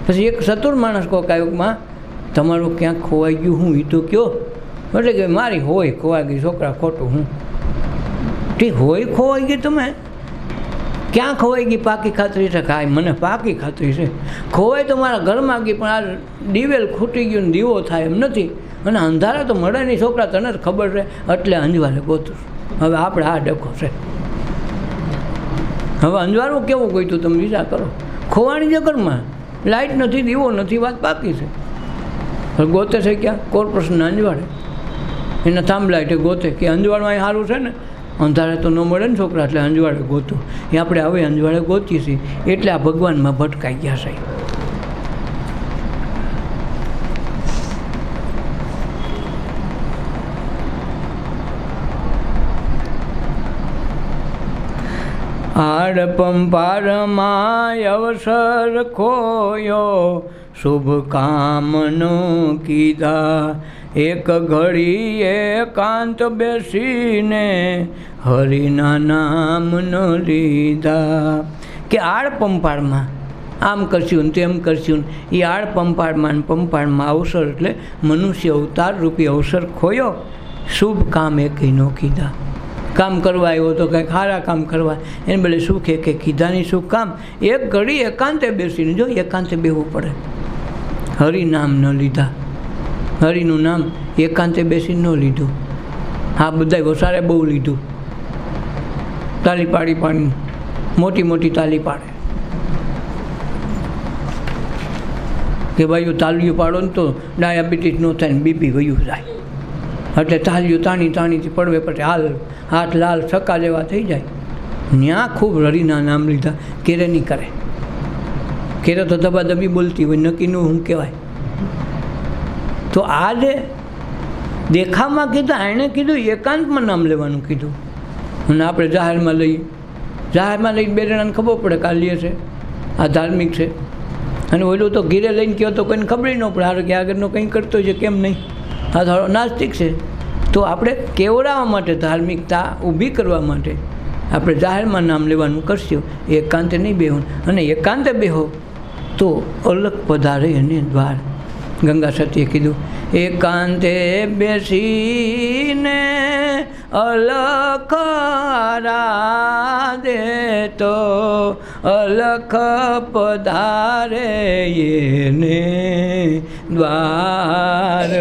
પછી એક ચતુર માણસ કોક આવ્યો, માં તમારું ક્યાંક ખોવાઈ ગયું, હું એ તો કયો. એટલે કે મારી હોય ખોવાઈ ગઈ, છોકરા ખોટું હું. તે હોય ખોવાઈ ગઈ, તમે ક્યાં ખોવાઈ ગઈ? પાકી ખાતરી છે? કાંઈ મને પાકી ખાતરી છે. ખોવાઈ તો મારા ઘરમાં ગઈ, પણ આ દિવેલ ખૂટી ગયું ને દીવો થાય એમ નથી, અને અંધારા તો મળે નહીં. છોકરા તને જ ખબર છે એટલે અંજવારે ગોતું. હવે આપણે આ ડખો છે. હવે અંજવારું કેવું ગયું તમે વિચાર કરો. ખોવાણી જગરમાં લાઇટ નથી, દીવો નથી, વાત બાકી છે. હવે ગોતે છે ક્યાં? કોર્પોરેશનના અંજવાડે. એના થાંભલા એટલે ગોતે કે અંજવાડમાં અહીં સારું છે ને, અંધારે તો ન મળે ને છોકરા, એટલે અંજવાડે ગોતું. એ આપણે હવે અંજવાડે ગોતીએ છીએ એટલે આ ભગવાનમાં ભટકાઈ ગયા છે. આડ પંપારમાં અવસર ખોયો, શુભ કામનો કીધા. એક ઘડી એકાંત બેસીને હરિના નામનો લીધા. કે આડ પંપાળમાં આમ કરશું ને તેમ કરશું ને, એ આડ પંપાળમાં પંપાળમાં અવસર એટલે મનુષ્ય અવતાર રૂપી અવસર ખોયો. શુભ કામ એ કંઈ ન કીધા. કામ કરવા આવ્યો તો કંઈક સારા કામ કરવા, એને બદલે સુખ એ કંઈ કીધાની સુખ કામ. એક ઘડી એકાંતે બેસીને, જો એકાંતે બેસવું પડે. હરિનામ ન લીધા. હરિનું નામ એકાંતે બેસીને ન લીધું. હા, બધા વસારે બહુ લીધું. તાલી પાડી પાડી મોટી મોટી તાલી પાડે. કે ભાઈઓ તાલીઓ પાડો ને તો ડાયાબિટીસ ન થાય ને બીપી વયું જાય, એટલે તાલીઓ તાણીથી પડવે પછી હાથ લાલ છક્કા જેવા થઈ જાય. ત્યાં ખૂબ હરિના નામ લીધા, કેરે નહીં કરે. કેરે તો દબાદબી બોલતી હોય, નક્કીનું શું કહેવાય. તો આ જે દેખાવમાં કીધું, એણે કીધું એકાંતમાં નામ લેવાનું કીધું. અને આપણે જાહેરમાં લઈને બે જણાને ખબર પડે કે આ લે છે, આ ધાર્મિક છે. અને ઓલું તો ઘીરે લઈને કહો તો કોઈને ખબર ન પડે, હારો કે આગળનો કંઈ કરતો છે કેમ નહીં, આ થોડો નાસ્તિક છે. તો આપણે કેવડાવવા માટે, ધાર્મિકતા ઊભી કરવા માટે આપણે જાહેરમાં નામ લેવાનું કરશું, એકાંતે નહીં બેહો. અને એકાંતે બેહો તો અલગ પધારે એને દ્વાર. ગંગા સતીએ કીધું, એકાંતે બેસીને અલખ આરાધે તો અલખ પધારે એને દ્વાર.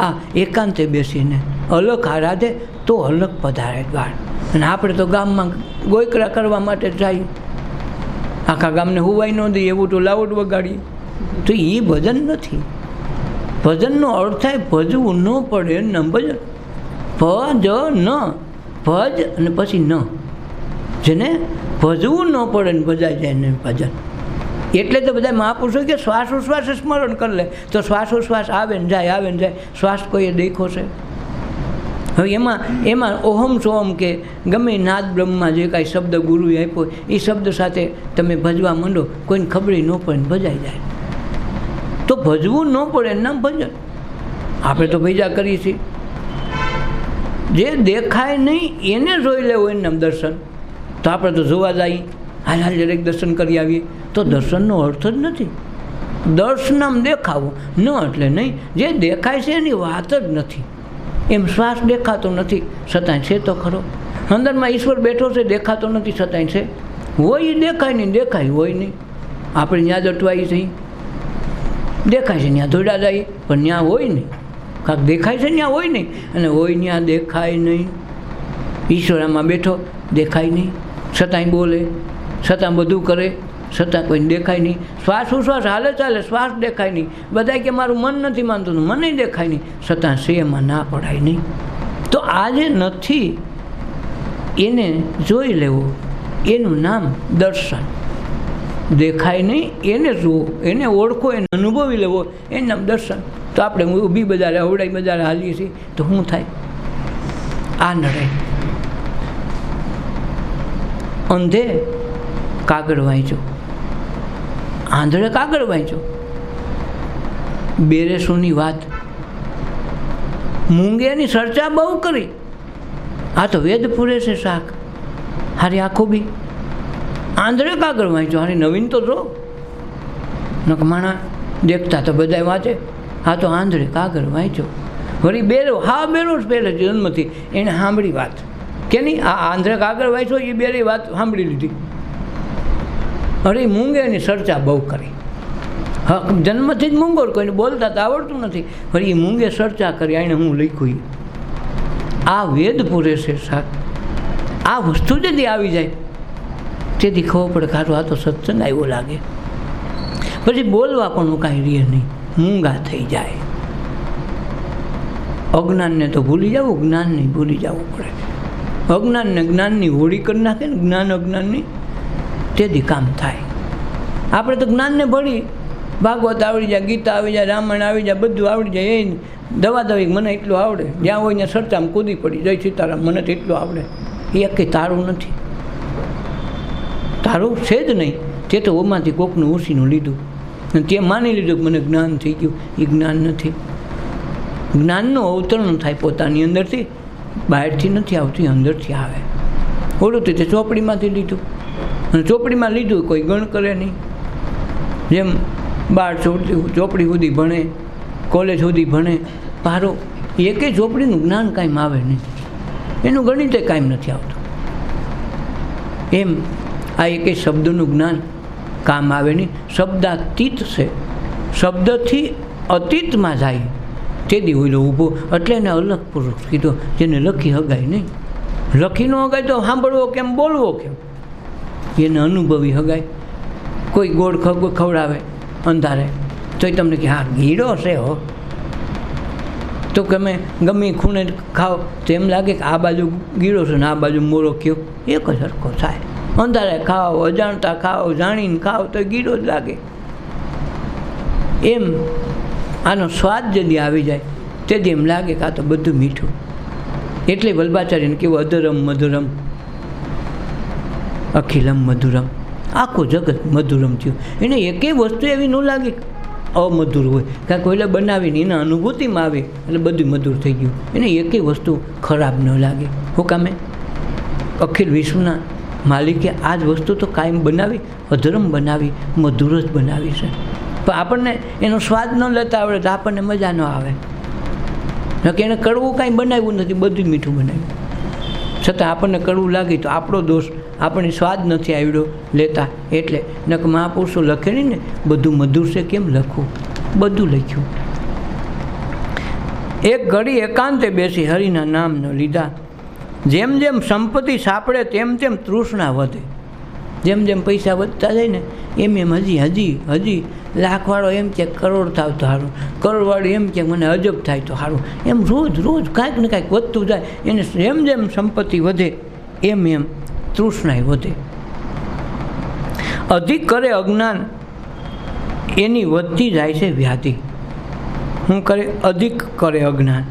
આ એકાંતે બેસીને અલખ આરાધે તો અલખ પધારે દ્વાર. અને આપણે તો ગામમાં ગોયકરા કરવા માટે જઈએ, આખા ગામને હુવાઈ ન દઈએ, એવું તો લાઉડ વગાડીએ. તો એ ભજન નથી. ભજનનો અર્થ થાય ભજવું ન પડે ન ભજન. ભજ ન ભજ અને પછી ન, જેને ભજવું ન પડે ને ભજાઈ જાય ને ભજન. એટલે તો બધા મહાપુરુષો કે શ્વાસોશ્વાસ સ્મરણ કરી લે, તો શ્વાસોશ્વાસ આવે ને જાય, આવે ને જાય. શ્વાસ કોઈએ દેખો છે? હવે એમાં ઓહમ સોહમ કે ગમે નાદ બ્રહ્મમાં જે કાંઈ શબ્દ ગુરુએ આપ્યો એ શબ્દ સાથે તમે ભજવા માંડો, કોઈને ખબર ન પડે ને ભજાઈ જાય. તો ભજવું ન પડે નામ ભજન. આપણે તો ભેજા કરીએ છીએ. જે દેખાય નહીં એને જોઈ લેવું એનું નામ દર્શન. તો આપણે તો જોવા જઈએ, હાલ દરેક દર્શન કરી આવીએ, તો દર્શનનો અર્થ જ નથી. દર્શનામ દેખાવું ન એટલે નહીં, જે દેખાય છે એની વાત જ નથી. એમ શ્વાસ દેખાતો નથી છતાંય છે તો ખરો. અંદરમાં ઈશ્વર બેઠો છે, દેખાતો નથી છતાંય છે. હોય દેખાય નહીં, દેખાય હોય નહીં. આપણે ત્યાં જ અટવાઈ છીએ. દેખાય છે ત્યાં દોડા જઈએ, પણ ત્યાં હોય નહીં. કાંક દેખાય છે ત્યાં હોય નહીં, અને હોય ત્યાં દેખાય નહીં. ઈશ્વર આમાં બેઠો, દેખાય નહીં, છતાંય બોલે, છતાં બધું કરે, છતાં કોઈને દેખાય નહીં. શ્વાસોશ્વાસ હાલે ચાલે, શ્વાસ દેખાય નહીં. બધા કે મારું મન નથી માનતું, મને દેખાય નહીં, છતાં છે એમાં ના પડાય નહીં. તો આ જે નથી એને જોઈ લેવું, એનું નામ દર્શન. દેખાય નહીં એને જુઓ, એને ઓળખો, એને અનુભવી લેવો, એનું નામ દર્શન. તો આપણે ઊભી બજારે અવડાઈ બજારે હાલીએ છીએ તો શું થાય? આ નડે. અંધે કાગળ વાંચો, આંધળે કાગળ વાંચો. બેરેસોની વાત, મૂંગેની ચર્ચા બહુ કરી. આ તો વેદ પૂરે છે શાક, હારી આખો બી આંધળે કાગળ વાંચો. હારી નવીન તો જો નકમાણા દેખતા તો બધા વાંચે, આ તો આંધળે કાગળ વાંચો. વળી બેરો, હા બેરો જ પહેલે જન્મથી એણે સાંભળી વાત કે નહીં, આ આંધળે કાગળ વાંચો એ બેરી વાત સાંભળી લીધી. અરે મૂંગેની ચર્ચા બહુ કરી. હા, જન્મથી જ મૂંગો, કોઈને બોલતા તો આવડતું નથી. ફરી એ મૂંગે ચર્ચા કરી, આણે હું લખ્યું. આ વેદ પૂરે છે શાક. આ વસ્તુ જદી આવી જાય તેથી ખબર પડે ખારું આ તો સત્સંગ આવ્યો લાગે. પછી બોલવા પણ કાંઈ રહે નહીં, મૂંગા થઈ જાય. અજ્ઞાનને તો ભૂલી જવું, જ્ઞાનને ભૂલી જવું પડે. અજ્ઞાનને જ્ઞાનની હોળી કરી નાખે ને, જ્ઞાન અજ્ઞાનની, તેથી કામ થાય. આપણે તો જ્ઞાનને ભળી, ભાગવત આવડી જાય, ગીતા આવી જાય, રામાયણ આવી જાય, બધું આવડી જાય. એ દવા દવી મને એટલું આવડે, જ્યાં હોય ત્યાં સરતામાં કૂદી પડી, જય સીતારામ, મને તો એટલું આવડે. એ કંઈ તારું નથી, તારું છે જ નહીં. તે તો ઓમાંથી કોકનું ઉસીનું લીધું અને તે માની લીધું કે મને જ્ઞાન થઈ ગયું. એ જ્ઞાન નથી. જ્ઞાનનું અવતરણ થાય પોતાની અંદરથી, બહારથી નથી આવતું, અંદરથી આવે. ઓલું તે ચોપડીમાંથી લીધું, અને ચોપડીમાં લીધું કોઈ ગણ કરે નહીં. જેમ બાર ચોપડી સુધી ભણે, કોલેજ સુધી ભણે, પારો એકેય ચોપડીનું જ્ઞાન કાંઈ આવે નહીં, એનું ગણિતે કાંઈ નથી આવતું. એમ આ એકેય શબ્દનું જ્ઞાન કામ આવે નહીં. શબ્દાતીત છે, શબ્દથી અતીતમાં જાય. તેથી ઓલો ઊભો, એટલે એને અલગ પુરુષ કીધો, જેને લખી હગાય નહીં. લખી ન હગાય તો સાંભળવો કેમ, બોલવો કેમ? એને અનુભવી હગાય. કોઈ ગોળ ખવડાવે અંધારે તોય તમને કે હા ગીડો છે હો, તો તમે ગમે ખૂણે ખાઓ તો એમ લાગે કે આ બાજુ ગીડો છે ને આ બાજુ મોરો કયો, એક જ સરખો થાય. અંધારે ખાઓ, અજાણતા ખાઓ, જાણીને ખાઓ તો ગીડો જ લાગે. એમ આનો સ્વાદ જદી આવી જાય તેથી એમ લાગે કે આ તો બધું મીઠું. એટલે વલ્ભાચાર્યને કેવું અધરમ મધુરમ અખિલમ મધુરમ, આખું જગત મધુરમ થયું. એને એકેય વસ્તુ એવી ન લાગે અમધુર હોય, કાંઈક ઓલે બનાવીને એના અનુભૂતિમાં આવે એટલે બધું મધુર થઈ ગયું. એને એકેય વસ્તુ ખરાબ ન લાગે. શું કામે? અખિલ વિશ્વના માલિકે આ જ વસ્તુ તો કાયમ બનાવી, અધરમ બનાવી, મધુર જ બનાવી છે. પણ આપણને એનો સ્વાદ ન લેતા આવડે તો આપણને મજા ન આવે. નકે એને કડવું કાંઈ બનાવ્યું નથી, બધું મીઠું બનાવ્યું. છતાં આપણને કડવું લાગે તો આપણો દોષ, આપણને સ્વાદ નથી આવડ્યો લેતા. એટલે નક મહાપુરુષો લખે નહીં ને બધું મધુર છે, કેમ લખવું? બધું લખ્યું. એક ઘડી એકાંતે બેસી હરિના નામ ન લીધા. જેમ જેમ સંપત્તિ સાંપડે તેમ તેમ તૃષ્ણા વધે. જેમ જેમ પૈસા વધતા જાય ને એમ એમ હજી લાખવાળો એમ કે કરોડ થાવ તો સારું, કરોડવાળો એમ કે મને અજબ થાય તો સારું. એમ રોજ કાંઈક ને કાંઈક વધતું જાય. એને જેમ જેમ સંપત્તિ વધે એમ એમ તૃષ્ણાય વધે. અધિક કરે અજ્ઞાન એની વધતી જાય છે વ્યાધિ. શું કરે? અધિક કરે અજ્ઞાન.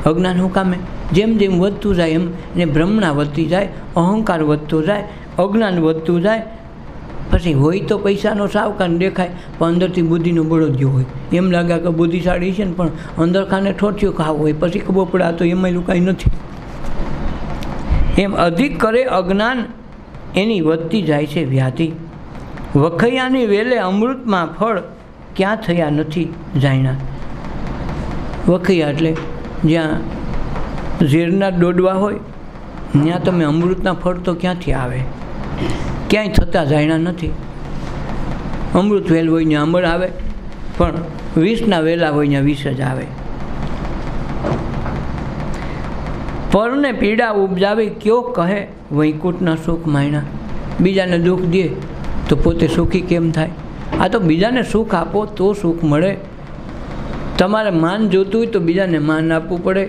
અજ્ઞાન શું કામે? જેમ જેમ વધતું જાય એમ એને ભ્રમણા વધતી જાય, અહંકાર વધતો જાય, અજ્ઞાન વધતું જાય. પછી હોય તો પૈસાનો સાવકાર દેખાય પણ અંદરથી બુદ્ધિનો બળદિયો હોય. એમ લાગે કે બુદ્ધિશાળી છે ને પણ અંદર ખાને ઠોઠિયો ખાવું હોય. પછી ખબર પડે આ તો એમાં કાંઈ નથી. એમ અધિક કરે અજ્ઞાન એની વધતી જાય છે વ્યાધિ. વખૈયાની વેલે અમૃતમાં ફળ ક્યાં થયા નથી જાણ્યા. વખૈયા એટલે જ્યાં ઝેરના દોડવા હોય ત્યાં તમે અમૃતના ફળ તો ક્યાંથી આવે? ક્યાંય થતા જાણ્યા નથી. અમૃત વેલ હોય ત્યાં અમર આવે, પણ વિષના વેલા હોય ત્યાં વિષ જ આવે. પરને પીડા ઉપજાવી કયો કહે વૈકુંઠના સુખ માયણા. બીજાને દુઃખ દે તો પોતે સુખી કેમ થાય? આ તો બીજાને સુખ આપો તો સુખ મળે. તમારે માન જોતું હોય તો બીજાને માન આપવું પડે.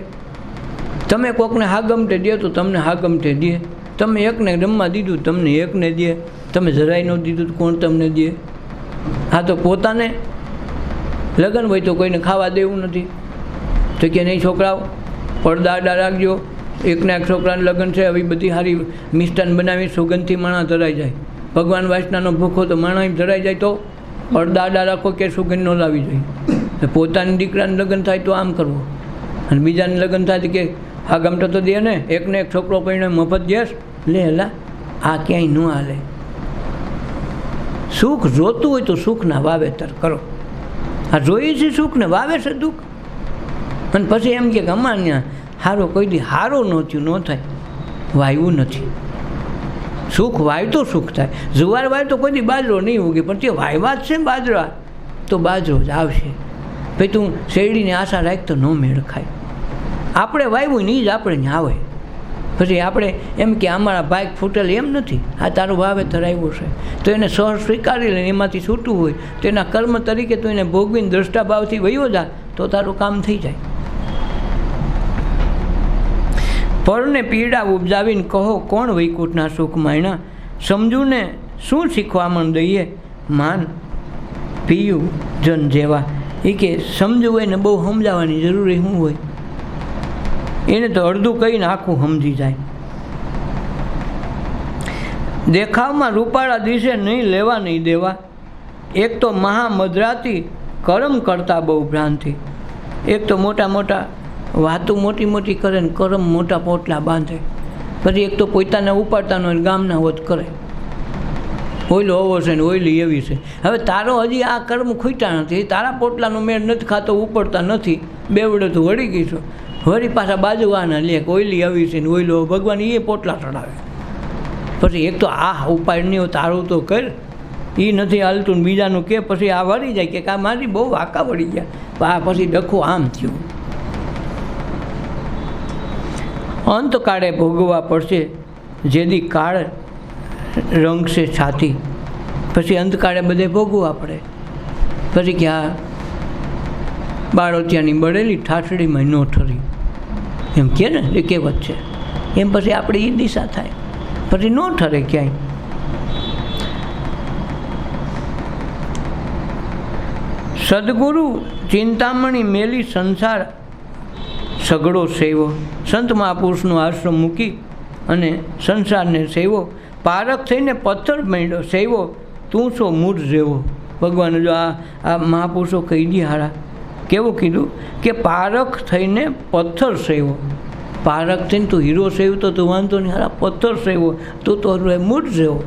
તમે કોકને હાગમટે દે તો તમને હાગમટે દે. તમે એકને રમવા દીધું તમને એકને દે. તમે જરાય ન દીધું તો કોણ તમને દે? હા તો પોતાને લગ્ન હોય તો કોઈને ખાવા દેવું નથી તો કે નહીં છોકરાઓ પડદા આડા રાખજો. એકના એક છોકરાને લગ્ન છે, આવી બધી સારી મિષ્ટાન બનાવી સુગંધથી માણા ધરાઈ જાય. ભગવાન વાસનાનો ભૂખો તો માણા ધરાઈ જાય. તો પડદા આડા રાખો કે સુગંધ ન લાવી જોઈએ. પોતાની દીકરાને લગ્ન થાય તો આમ કરવું, અને બીજાને લગ્ન થાય તો કે આ ગમતો તો દે ને, એકને એક છોકરો કહીને મફત દેશ લે. હેલા આ ક્યાંય ન હાલે. સુખ જોતું હોય તો સુખના વાવેતર કરો. આ જોઈએ છે સુખને વાવે છે દુઃખ. અને પછી એમ કે અમારે ત્યાં સારો કોઈ દી સારું ન થયું, ન થાય, વાવ્યું નથી. સુખ વાય તો સુખ થાય. જુવાર વાય તો કોઈ દી બાજરો નહીં ઉગે, પણ તે વાયવા જ છે બાજરા તો બાજરો જ આવશે. ભાઈ તું શેરડીની આશા રાખ તો ન મેળ ખાય. આપણે વાવ્યું ને એ જ આપણે આવે. પછી આપણે એમ કે અમારા ભાગ ફૂટેલ એમ નથી. આ તારું વાવેતર આવ્યું છે તો એને સહ સ્વીકારી લઈને એમાંથી છૂટવું હોય તો એના કર્મ તરીકે તું એને ભોગવીને દ્રષ્ટાભાવથી વયો જા તો તારું કામ થઈ જાય. પરને પીડા ઉપજાવીને કહો કોણ વૈકુંઠના સુખ માયણા. સમજું ને શું શીખવામણ દઈએ માન પીયું જન જેવા. એ કે સમજવું હોય ને બહુ સમજાવવાની જરૂરી શું હોય? એને તો અડધું કહીને આખું સમજી જાય. દેખાવમાં રૂપાળા દિશે નહીં લેવા નહીં દેવા. એક તો મહામધરાતી કરમ કરતા બહુ ભ્રાંતિ. એક તો મોટા મોટા વાતો મોટી મોટી કરે ને કરમ મોટા પોટલા બાંધે. પછી એક તો પોતાને ઉપાડતા ન હોય ગામના હોત કરે. ઓઈલો હોવો છે ને ઓઈલી એવી છે. હવે તારો હજી આ કર્મ ખૂટ્યા નથી, તારા પોટલાનો મેળ નથી ખાતો, ઉપડતા નથી, બેવડે તો વળી ગઈ છો. વળી પાછા બાજુવાના લે ઓઈલી આવી છે ને ઓઈલો ભગવાન એ પોટલા ચડાવે. પછી એક તો આ ઉપાય નહીં તારું તો કર, એ નથી હાલતું ને બીજાનું કે પછી આ વળી જાય કે આ મારી બહુ આકા વળી ગયા. આ પછી ડખો આમ થયું. અંતકાળે ભોગવવા પડશે જેથી કાળ રંગશે છાતી. પછી અંતકાળે બધે ભોગવવા પડે. પછી કે આ બાળોતિયાની બળેલી ઠાઠડીમાં ન ઠરી એમ કહે ને એ કહેવત છે. એમ પછી આપણી એ દિશા થાય, પછી ન ઠરે ક્યાંય. સદગુરુ ચિંતામણી મેલી સંસાર સગડો સેવો. સંત મહાપુરુષનો આશ્રમ મૂકી અને સંસારને સેવો. પારખ થઈને પથ્થર માંડ્યો સેવો, તું છો મૂળ જેવો. ભગવાને જો આ મહાપુરુષો કહી દે હારા, કેવું કીધું કે પારખ થઈને પથ્થર સેવો. પારખ થઈને તું હીરો સેવ તો તું વાંધો નહીં, હારા પથ્થર સેવો તું તો મૂળ જેવો.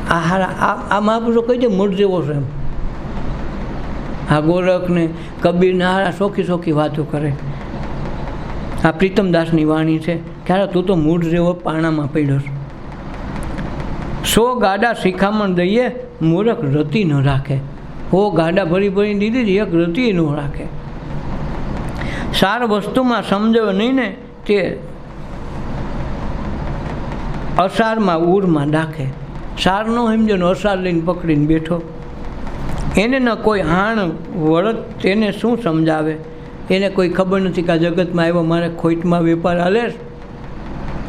આ હારા આ મહાપુરુષો કહી દે મૂળ જેવો છે એમ. આ ગોરખને કબીરને હારા સોખી સોખી વાતો કરે. આ પ્રીતમદાસની વાણી છે કે હારા તું તો મૂળ જેવો પાણામાં પડ્યો છે. 100 ગાડા શિખામણ દઈએ મૂરખ રતિ ન રાખે. 100 ગાડા ભરી ભરી દીધી, એક રતિ ન રાખે. સાર વસ્તુમાં સમજવ નહીં ને તે અસારમાં ઉરમાં દાખે. સાર ન સમજો ને અસાર લઈને પકડીને બેઠો, એને ન કોઈ હાણ વળત તેને શું સમજાવે. એને કોઈ ખબર નથી કે આ જગતમાં આવ્યો મારે ખોટમાં વેપાર હાલે.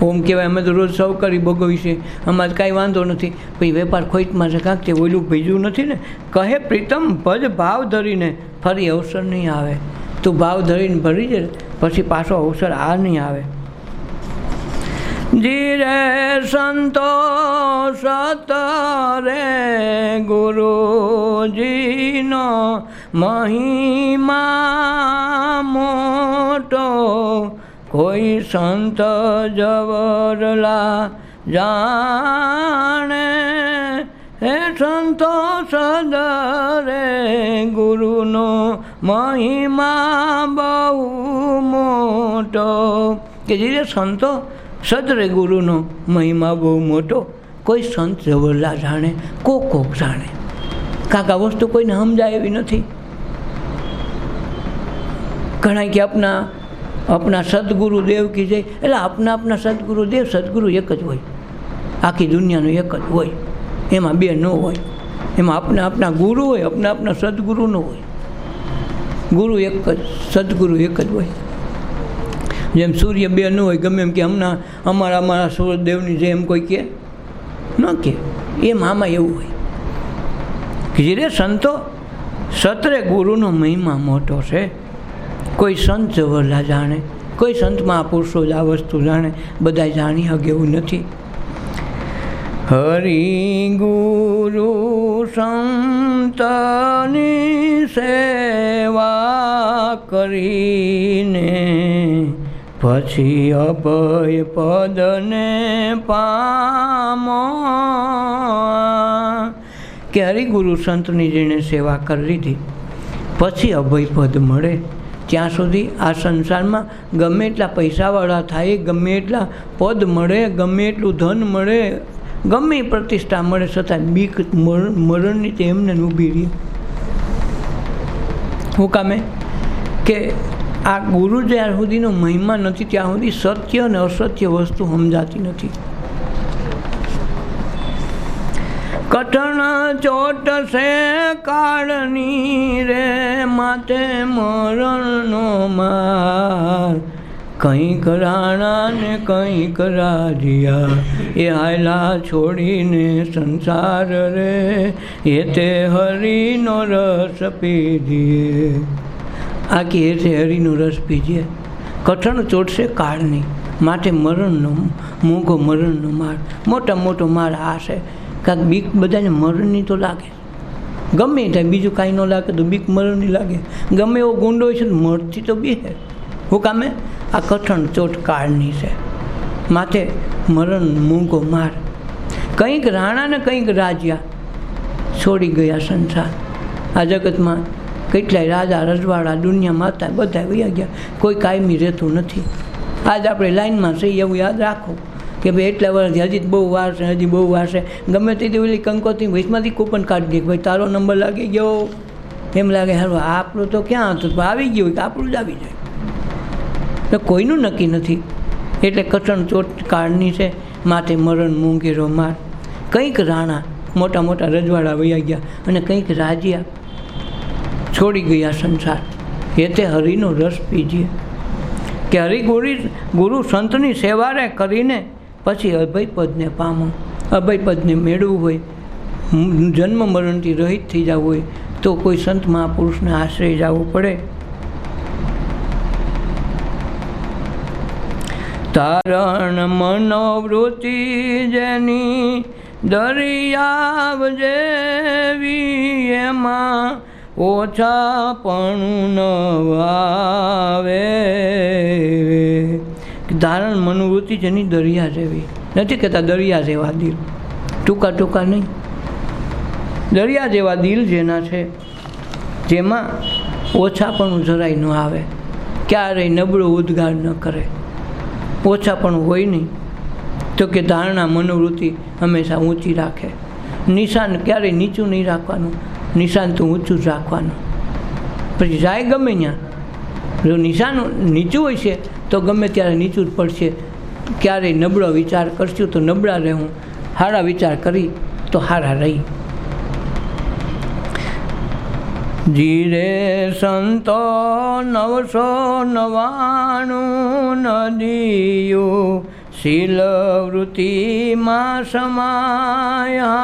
ઓમ કહેવાય અમે તો રોજ સૌ કરી ભોગવી છે, અમારે કાંઈ વાંધો નથી, પછી વેપાર ખોટમાં છે કાંક તે ઓલું ભેજવું નથી ને. કહે પ્રીતમ ભજ ભાવ ધરીને ફરી અવસર નહીં આવે. તું ભાવ ધરીને ભરી જાય પછી પાછો અવસર આ નહીં આવે. ધીરે સંતો સતરે ગુરુજીનો મહિમા મોટો. કોઈ સંત જવરલા જાણે, હે સંતો સદરે ગુરુનો મહિમા બહુ મોટો. કે જે સંતો સદરે ગુરુનો મહિમા બહુ મોટો. કોઈ સંત જવરલા જાણે, કોક જાણે. કાકા વસ્તુ કોઈને સમજાય એવી નથી. ઘણા કે अपना सदगुरुदेव की जय એટલે अपना सदगुरुदेव सदगुरु एक ज હોય. આખી દુનિયાનો એક જ હોય, એમાં બે ન હોય. એમાં अपना गुरु હોય, अपना सदगुरु ન હોય. ગુરુ એક જ, સદગુરુ એક જ હોય. જેમ સૂર્ય બે ન હોય, ગમે એમ કે અમારા સૂર્યદેવની જેમ કોઈ કે ન કે, એમ આમાં એવું હોય કે જે સંતો સત્રે ગુરુનો મહિમા મોટો છે. કોઈ સંત જવરલા જાણે, કોઈ સંત મહાપુરુષો જ આ વસ્તુ જાણે, બધા જાણી શકે એવું નથી. હરિ ગુરુ સંતની સેવા કરીને પછી અભય પદને પામો. કે હરિગુરુ સંતની જેણે સેવા કરી લીધી પછી અભય પદ મળે. ત્યાં સુધી આ સંસારમાં ગમે એટલા પૈસાવાળા થાય, ગમે એટલા પદ મળે, ગમે એટલું ધન મળે, ગમે પ્રતિષ્ઠા મળે, છતાં બીક મરણની તે એમને ઊભી રહી. શું કામે કે આ ગુરુ જ્યાર સુધીનો મહિમા નથી ત્યાં સુધી સત્ય અને અસત્ય વસ્તુ સમજાતી નથી. કઠણ ચોટ છે કાળની રે માથે મરણનો માર. કંઈક રાણા ને કંઈક રાજ્યા એ હાયલા છોડીને સંસાર રે એ તે હરિનો રસ પીજીએ. આ કહે છે હરિનો રસ પીજીએ. કઠણ ચોટ છે કાળની માથે મરણનો મોંઘો મરણનો માર. મોટો માર આ છે. કાંઈક બીક બધાને મરણની તો લાગે, ગમે થાય, બીજું કાંઈ ન લાગે તો બીક મરણની લાગે. ગમે એવો ગુંડો હોય છે મરતી તો બી હે. હું કામે આ કઠણ ચોટ કાળની છે, માથે મરણ મૂંગો માર. કંઈક રાણા ને કંઈક રાજ્યા છોડી ગયા સંસાર. આ જગતમાં કેટલાય રાજા રજવાડા દુનિયામાં હતા, બધા વયા ગયા. કોઈ કાયમી રહેતું નથી. આજ આપણે લાઈનમાં છીએ એવું યાદ રાખો કે ભાઈ એટલા વર્ષથી હજી બહુ વાર છે, હજી બહુ વાર છે. ગમે તે ઓલી કંકોત્રી વચમાંથી કૂપન કાઢી દે, ભાઈ તારો નંબર લાગી ગયો. એમ લાગે હારું આપણું તો ક્યાં હતું, આવી ગયું હોય તો આપણું જ આવી જાય. તો કોઈનું નક્કી નથી. એટલે કઠણ ચોટ કાળની છે, માથે મરણ મૂંગેરો માર. કંઈક રાણા મોટા રજવાડા વયા ગયા અને કંઈક રાજ્યા છોડી ગયા સંસાર. એ તે હરિનો રસ પીજીએ કે ગુરુ સંતની સેવારે કરીને પછી અભયપદને પામો. અભયપદને મેળવવું હોય, જન્મ મરણથી રહિત થઈ જવું હોય તો કોઈ સંત મહાપુરુષને આશ્રય જવું પડે. તારણ મનોવૃત્તિ જેની દરિયાવ જેવી એમાં ઓછાપણું ન આવે. ધારણ મનોવૃત્તિ જેની દરિયા જેવી, નથી કહેતા દરિયા જેવા દિલ, ટૂંકા ટૂંકા નહીં, દરિયા જેવા દિલ જેના છે જેમાં ઓછાપણું જરાય ન આવે, ક્યારેય નબળો ઉદ્ગાર ન કરે, ઓછાપણું હોય નહીં. તો કે ધારણા મનોવૃત્તિ હંમેશા ઊંચી રાખે. નિશાન ક્યારેય નીચું નહીં રાખવાનું, નિશાન તો ઊંચું જ રાખવાનું. પછી જાય ગમે ત્યાં, જો નિશાન નીચું હોય છે તો ગમે ત્યારે નીચું જ પડશે. ક્યારેય નબળો વિચાર કરશું તો નબળા રહેવું, સારા વિચાર કરી તો સારા રહી. જીરે સંતો 999 નદીઓ શીલ વૃત્તિમાં સમાયા.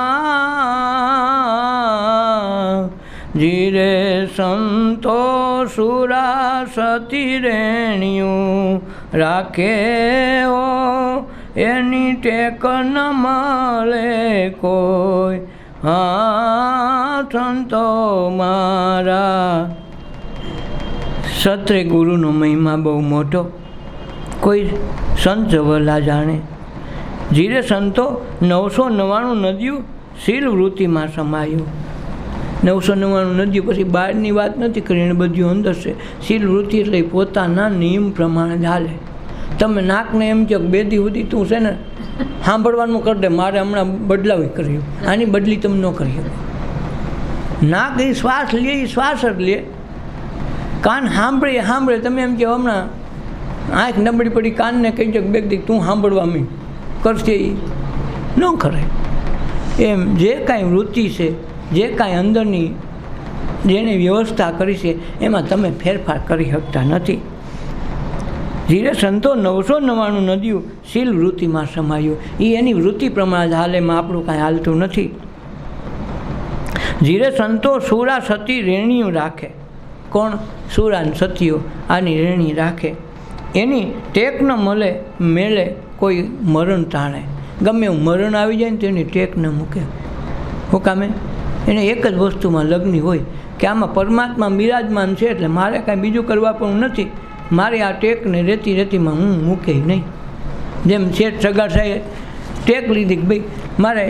જીરે સંતો સુરા સતી રેણિયું રાખે હો એની ટેક ન મળે કોઈ. હા સંતો મારા. સત્રે ગુરુનો મહિમા બહુ મોટો, કોઈ સંત જવલા જાણે. જીરે સંતો 999 નદીઓ શીલ વૃત્તિમાં સમાયું. 999 નદીઓ પછી બહારની વાત નથી કરી, એને બધું અંદર છે. શીલ વૃત્તિ એટલે પોતાના નિયમ પ્રમાણે જ હાલે. તમે નાકને એમ કહો 2 દી સુધી તું છે ને સાંભળવાનું કરી દે, મારે હમણાં બદલાવી કર્યું, આની બદલી તમે ન કરી શકો. નાક એ શ્વાસ લે, એ શ્વાસ જ લે. કાન સાંભળે તમે એમ કહો હમણાં આંખ નબળી પડી, કાનને કહી દો 2 દી તું સાંભળવા મી કરશે, એ ન કરે. એમ જે કાંઈ વૃત્તિ છે, જે કાંઈ અંદરની જેને વ્યવસ્થા કરી છે એમાં તમે ફેરફાર કરી શકતા નથી. જીરે સંતો 999 નદીઓ શીલ વૃત્તિમાં સમાયું. એ એની વૃત્તિ પ્રમાણે હાલે, એમાં આપણું કાંઈ હાલતું નથી. જીરે સંતો સુરા સતી રેણીઓ રાખે. કોણ? સુરા ને સતીઓ આની રેણી રાખે. એની ટેક ન મળે મેળે કોઈ મરણ તાણે. ગમે એવું મરણ આવી જાય ને તેની ટેક ન મૂકે. શું કામે? એને એક જ વસ્તુમાં લગ્ન હોય કે આમાં પરમાત્મા બિરાજમાન છે એટલે મારે કાંઈ બીજું કરવા પણ નથી, મારે આ ટેકને રેતીમાં હું મૂકે નહીં. જેમ શેઠ સગા સાહેબ ટેક લીધી કે ભાઈ મારે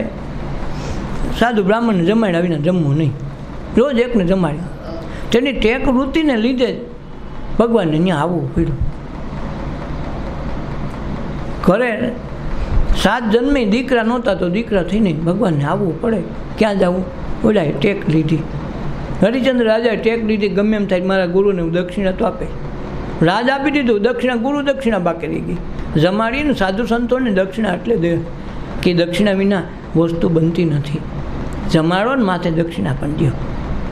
સાધુ બ્રાહ્મણને જમાડી આવીને જમવું નહીં, રોજ એકને જમાડ્યું. તેની ટેક વૃત્તિને લીધે જ ભગવાનને ત્યાં આવવું પડ્યું. ઘરે 7 જન્મે દીકરા નહોતા તો દીકરા થઈને ભગવાનને આવવું પડે. ક્યાં જવું? ઓલાએ ટેક લીધી. હરિચંદ્ર રાજાએ ટેક લીધી, ગમે એમ થાય મારા ગુરુને હું દક્ષિણા તો આપે. રાજ આપી દીધું, દક્ષિણા ગુરુ દક્ષિણા બાકી રહી ગઈ. જમાડીને સાધુ સંતોને દક્ષિણા એટલે દે કે દક્ષિણા વિના વસ્તુ બનતી નથી. જમાડો ને માથે દક્ષિણા પણ દો.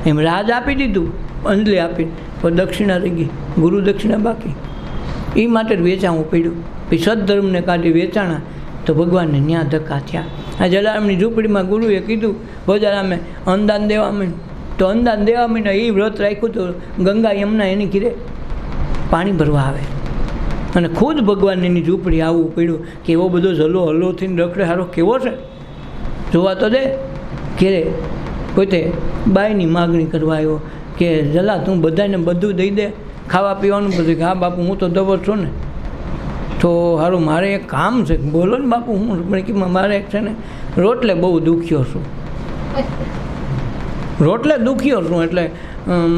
એમ રાજ આપી દીધું, અંજલી આપી, પણ દક્ષિણા રહી ગઈ, ગુરુ દક્ષિણા બાકી. એ માટે જ વેચાવું પડ્યું. પછી સદધર્મને કાઢી વેચાણા તો ભગવાનને ન્યા ધક્કા થયા. આ જલારામની ઝૂંપડીમાં ગુરુએ કીધું ભોજારામે અન્નદાન દેવા માંડ, તો અન્નદાન દેવા માંડ. એ વ્રત રાખ્યું તો ગંગા યમુના એની ઘીરે પાણી ભરવા આવે અને ખુદ ભગવાનને એની ઝૂંપડી આવવું પડ્યું કે એવો બધો ઝલો હલ્લો થઈને રખડે સારો કેવો છે જોવા તો દે. ઘેરે પોતે બાઈની માગણી કરવા આવ્યો કે જલા તું બધાને બધું દઈ દે, ખાવા પીવાનું બધું. હા બાપુ હું તો દબર છું ને, તો સારું મારે એક કામ છે. બોલો ને બાપુ. હું પણ કે મારે એક છે ને રોટલે બહુ દુખ્યો છું, રોટલે દુખ્યો છું, એટલે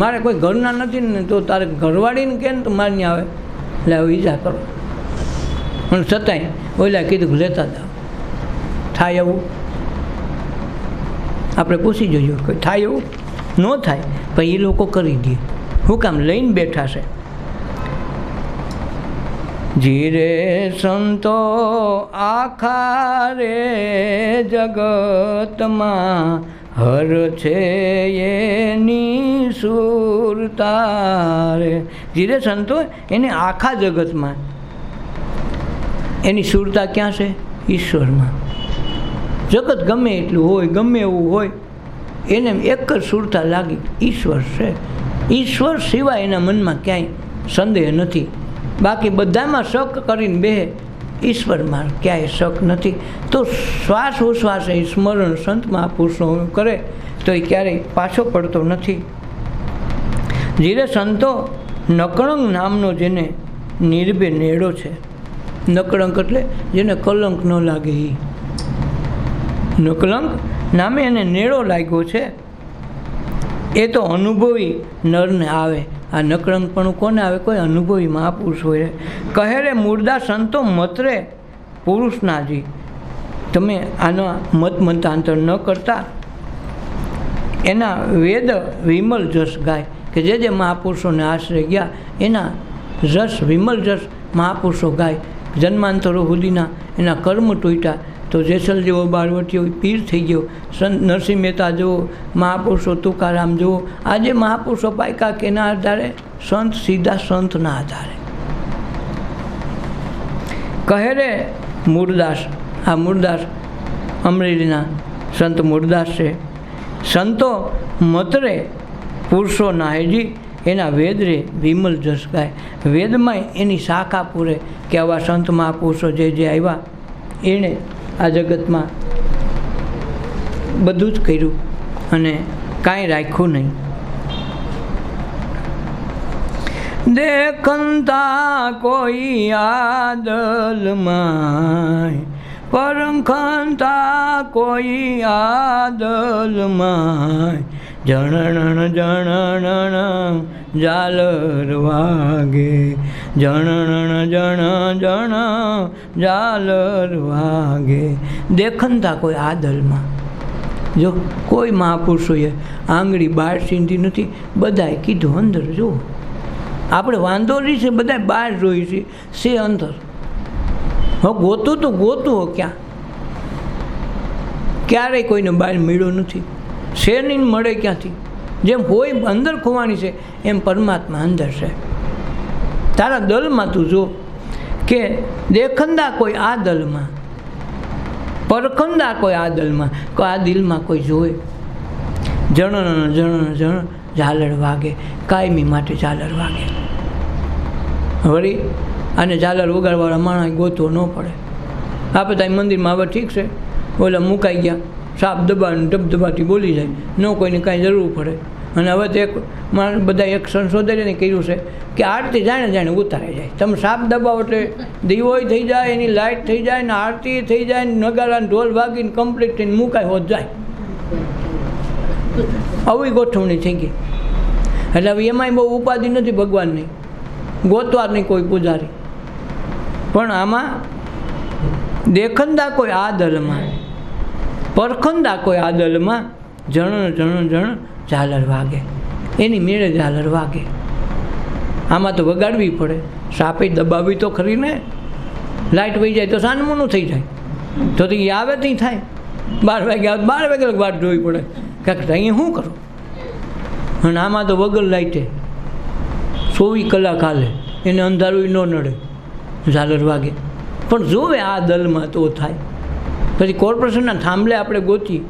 મારે કોઈ ઘરના નથી ને, તો તારે ઘરવાળીને કે ને તો મારે નહીં આવે, એટલે હવે ઈજા કરો. પણ છતાંય ઓલા કીધું કે લેતા જાઓ. થાય એવું? આપણે પૂછી જોઈએ કોઈ થાય એવું? ન થાય. પણ એ લોકો કરી દે. શું કામ? લઈને બેઠા છે. ધીરે સંતો આખા રે જગતમાં હર છે એની સુરતા રે. ધીરે સંતો એને આખા જગતમાં એની સુરતા ક્યાં છે? ઈશ્વરમાં. જગત ગમે એટલું હોય, ગમે એવું હોય, એને એક જ સુરતા લાગી, ઈશ્વર છે. ઈશ્વર સિવાય એના મનમાં ક્યાંય સંદેહ નથી. બાકી બધામાં શક કરીને બેહે, ઈશ્વરમાં ક્યાંય શક નથી. તો શ્વાસ ઉશ્વાસે સ્મરણ સંત મહાપુરુષો કરે તો એ ક્યારેય પાછો પડતો નથી. ધીરે સંતો નકળંક નામનો જેને નિર્ભે નેડો છે. નકળંક એટલે જેને કલંક ન લાગે એ. નકલંક નામે એને નેડો લાગ્યો છે. એ તો અનુભવી નરને આવે. આ નકળંકપણું કોને આવે? કોઈ અનુભવી મહાપુરુષ હોય. કહે રે મુર્દા સંતો મતરે પુરુષનાજી. તમે આનો મત મંતાંતર ન કરતા એના વેદ વિમલ જસ ગાય કે જે મહાપુરુષોને આશરે ગયા એના જસ વિમલ જસ મહાપુરુષો ગાય. જન્માંતરો સુધીના એના કર્મ તૂટ્યા તો જેસલ જેવો બાળવટીયો પીર થઈ ગયો. સંત નરસિંહ મહેતા જુઓ, મહાપુરુષો તુકારામ જુઓ. આજે મહાપુરુષો પાયકા કેના આધારે? સંત સીધા સંતના આધારે. કહે રે મૂળદાસ. આ મૂળદાસ અમરેલીના સંત મૂળદાસ છે. સંતો મતરે પુરુષો નાહેજી એના વેદ રે વિમલ જસ ગાય. વેદમાં એની શાખા પૂરે કે આવા સંત મહાપુરુષો જે આવ્યા એણે આ જગતમાં બધું જ કર્યું અને કાંઈ રાખ્યું નહીં. દેખંતા કોઈ આદલમાં, પરખંતા કોઈ આદલમાં, જણણ જણણ ઝાલર વાગે, જણણ જણ ઝાલર વાગે. દેખનતા કોઈ આદલમાં. જો કોઈ મહાપુરુષોએ આંગળી બહાર સીંધી નથી, બધાએ કીધું અંદર જુઓ. આપણે વાંધો રહી છે, બધા બહાર જોઈ છે, સે અંદર. હવે ગોતું તો ગોતું ક્યાં? ક્યારેય કોઈને બહાર મળ્યો નથી. શેરની મળે ક્યાંથી? જેમ હોય અંદર ખોવાની છે એમ પરમાત્મા અંદર છે. તારા દલમાં તું જો કે દેખંદા કોઈ આ દલમાં, પરખંદા કોઈ આ દલમાં, કોઈ આ દિલમાં કોઈ જોવે. જણ જણ જણ ઝાલર વાગે, કાયમી માટે ઝાલર વાગે. વળી આને ઝાલર વગાડવાળા માણસ ગોતવો ન પડે. આપણે ત્યાં મંદિરમાં હવે ઠીક છે, ઓલા મુકાઈ ગયા, સાપ દબાને ધબધબાથી બોલી જાય, ન કોઈને કાંઈ જરૂર પડે. અને હવે તો એક માણસ બધા એક સંશોધને કર્યું છે કે આરતી જાણે જાણે ઉતારાઈ જાય. તમે સાપ દબાવો એટલે દીવોય થઈ જાય, એની લાઇટ થઈ જાય ને આરતી થઈ જાય ને નગારાને ઢોલ વાગીને કમ્પ્લીટ થઈને મુકાઈ હોત જાય. આવી ગોઠવણી થઈ ગઈ. એટલે હવે એમાંય બહુ ઉપાધિ નથી ભગવાનની, ગોતવા નહીં કોઈ પૂજારી. પણ આમાં દેખંદા કોઈ આ દલમાં, પરખંદા કોઈ આ દલમાં, જણ જણ જણ ઝાલર વાગે. એની મેળે ઝાલર વાગે. આમાં તો વગાડવી પડે. સાપે દબાવી તો ખરી ને. લાઇટ વહી જાય તો સાનમુનું થઈ જાય, તો એ આવે ત્યાં થાય. 12 વાગે આવે, 12 વાગે વાટ જોવી પડે કાંઈક અહીંયા શું કરું. અને આમાં તો વગર લાઇટે 24 કલાક હાલે, એને અંધારું ન નડે, ઝાલર વાગે. પણ જોવે આ દલમાં તો થાય. પછી કોર્પોરેશનના થાંભલે આપણે ગોતી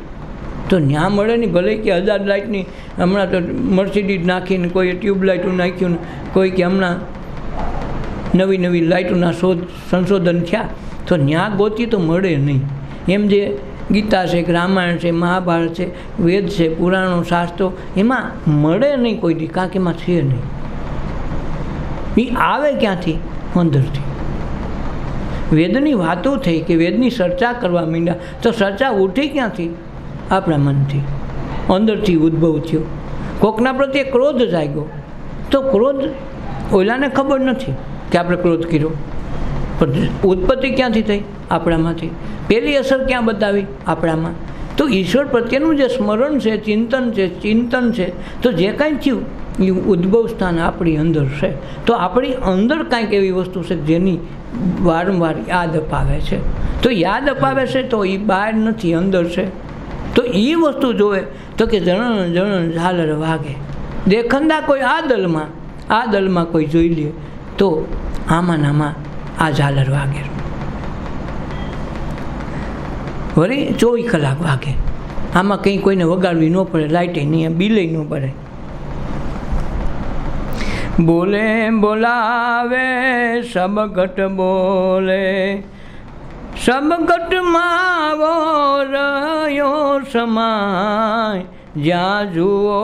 તો ન્યા મળે નહીં. ભલે કે 1000 લાઇટની હમણાં તો મર્સિડીઝ નાખીને કોઈ ટ્યુબલાઇટો નાખ્યું ને કોઈ કે હમણાં નવી નવી લાઇટોના સંશોધન થયા, તો ન્યા ગોતી તો મળે નહીં. એમ જે ગીતા છે કે રામાયણ છે, મહાભારત છે, વેદ છે, પુરાણો શાસ્ત્રો, એમાં મળે નહીં કોઈ દી, કાંક એમાં છે નહીં. એ આવે ક્યાંથી? અંદરથી. વેદની વાતો થઈ કે વેદની ચર્ચા કરવા માંડ્યા, તો ચર્ચા ઉઠી ક્યાંથી? આપણા મનથી, અંદરથી ઉદ્ભવ થયો. કોકના પ્રત્યે ક્રોધ જાગ્યો, તો ક્રોધ ઓલાને ખબર નથી કે આપણે ક્રોધ કર્યો, પણ ઉત્પત્તિ ક્યાંથી થઈ? આપણામાંથી. પહેલી અસર ક્યાં બતાવી? આપણામાં. તો તો ઈશ્વર પ્રત્યેનું જે સ્મરણ છે, ચિંતન છે, તો જે કાંઈ થયું એ ઉદ્ભવ સ્થાન આપણી અંદર છે. તો આપણી અંદર કાંઈક એવી વસ્તુ છે જેની વારંવાર યાદ અપાવે છે. તો યાદ અપાવે છે તો એ બહાર નથી, અંદર છે. તો એ વસ્તુ જોવે તો કે જણ જણ ઝાલર વાગે, દેખંદા કોઈ આ દલમાં કોઈ જોઈ લે તો આમાં આ ઝાલર વાગે. વળી 24 કલાક વાગે, આમાં કંઈ કોઈને વગાડવી ન પડે, લાઇટે નહીં, બિલે ન પડે. બોલે બોલાવે સબગટ બોલે, સબગટમાં વો રહ્યો સમાય, જ્યાં જુઓ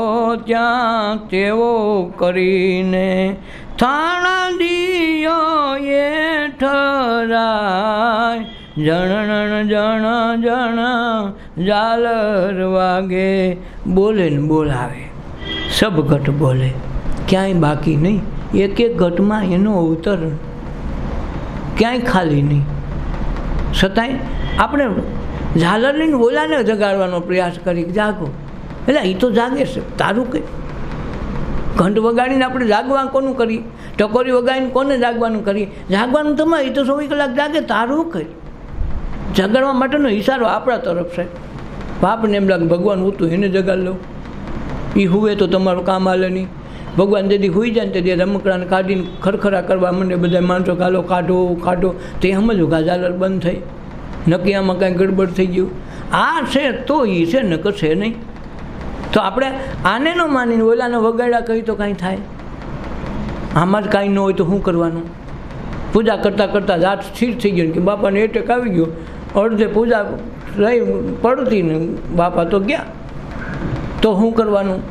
ત્યાં તેવો કરીને થાણા દિયો એ ઠરાય, જણ જણ ઝાલર વાગે. બોલે ને બોલાવે, સબગટ બોલે, ક્યાંય બાકી નહીં, એક એક ઘટમાં એનું અવતરણ, ક્યાંય ખાલી નહીં. છતાંય આપણે ઝાલર લઈને ઓલાને જગાડવાનો પ્રયાસ કરી, જાગો, એટલે એ તો જાગે છે, તારું કંઈ. ઘંટ વગાડીને આપણે જાગવા કોનું કરીએ? ટકોરી વગાડીને કોને જાગવાનું કરીએ? જાગવાનું તમારે, એ તો 24 કલાક જાગે, તારું કંઈ. જગાડવા માટેનો ઈશારો આપણા તરફ છે. બાપને એમ લાગે ભગવાન ઉતું એને જગાડ લો, એ હુવે તો તમારું કામ હાલે નહીં. ભગવાન જેથી હોઈ જાય ને તે રમકડાને કાઢીને ખરખરા કરવા માંડે, બધા માણસો કાઢો કાઢો, તે સમજો કે ઝાલર બંધ થઈ, નક્કી આમાં કાંઈ ગડબડ થઈ ગયું. આ છે તો એ છે, નકર છે નહીં. તો આપણે આને ન માનીને ઓલાને વગાડ્યા કહી તો કાંઈ થાય? આમાં જ કાંઈ ન હોય તો શું કરવાનું? પૂજા કરતાં કરતાં રાત સ્થિર થઈ ગયો કે બાપાને એટેક આવી ગયો, અડધે પૂજા રહી પડતી ને બાપા તો ગયા, તો શું કરવાનું?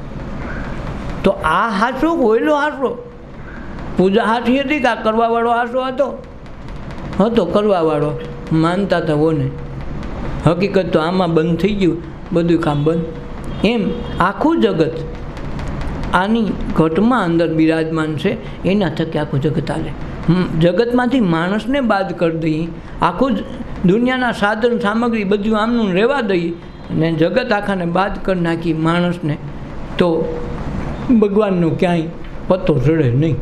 તો આ હાચો ઓયલો હાચો, પૂજા હાચી હતી કે આ કરવાવાળો હાચો હતો કરવાવાળો માનતા હતા ઓને. હકીકત તો આમાં બંધ થઈ ગયું, બધું કામ બંધ. એમ આખું જગત આની ઘટમાં અંદર બિરાજમાન છે, એના થકી આખું જગત હાલે. જગતમાંથી માણસને બાદ કરી દઈએ, આખું જ દુનિયાના સાધન સામગ્રી બધું આમનું રહેવા દઈએ અને જગત આખાને બાદ કરી નાખી માણસને, તો ભગવાનનો ક્યાંય પત્તો ચડે નહીં.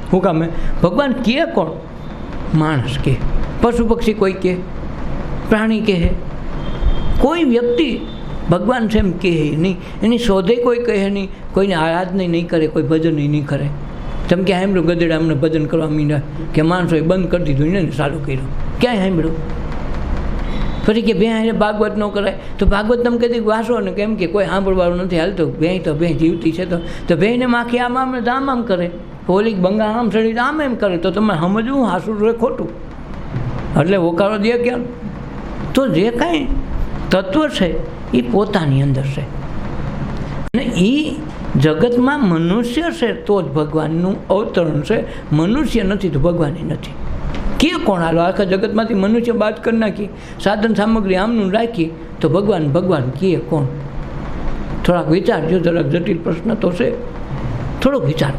શું કામે? ભગવાન કહે કોણ? માણસ કહે, પશુ પક્ષી કોઈ કહે, પ્રાણી કહે, કોઈ વ્યક્તિ ભગવાન છે એમ કહે નહીં. એની શોધે કોઈ કહે નહીં, કોઈને આરાધના નહીં કરે, કોઈ ભજન નહીં કરે. તમે ક્યાં સાંભળ્યું ગધેડા અમને ભજન કરવા માંડ્યા કે માણસોએ બંધ કરી દીધું ને ચાલુ કર્યું? ક્યાંય સાંભળ્યું? ફરી કે ભેં ભાગવત ન કરાય, તો ભાગવત તમે કદી વાંચો ને કેમ કે કોઈ સાંભળવાળું નથી હાલતો, ભેં તો ભેં જીવતી છે, તો ભેંને માખી આમ આમ કરે, હોલી બંગા આમ ચડી આમ એમ કરે, તો તમે સમજવું હાસું રહે ખોટું, એટલે હોકારો દે ક્યાં? તો જે કાંઈ તત્વ છે એ પોતાની અંદર છે, અને એ જગતમાં મનુષ્ય છે તો જ ભગવાનનું અવતરણ છે. મનુષ્ય નથી તો ભગવાન નથી. કે કોણ હાલો આખા જગતમાંથી મનુષ્ય બાદ કરી નાખી, સાધન સામગ્રી આમનું રાખી, તો ભગવાન કે કોણ? થોડાક વિચારજો, જરાક જટિલ પ્રશ્ન તો છે, થોડોક વિચાર.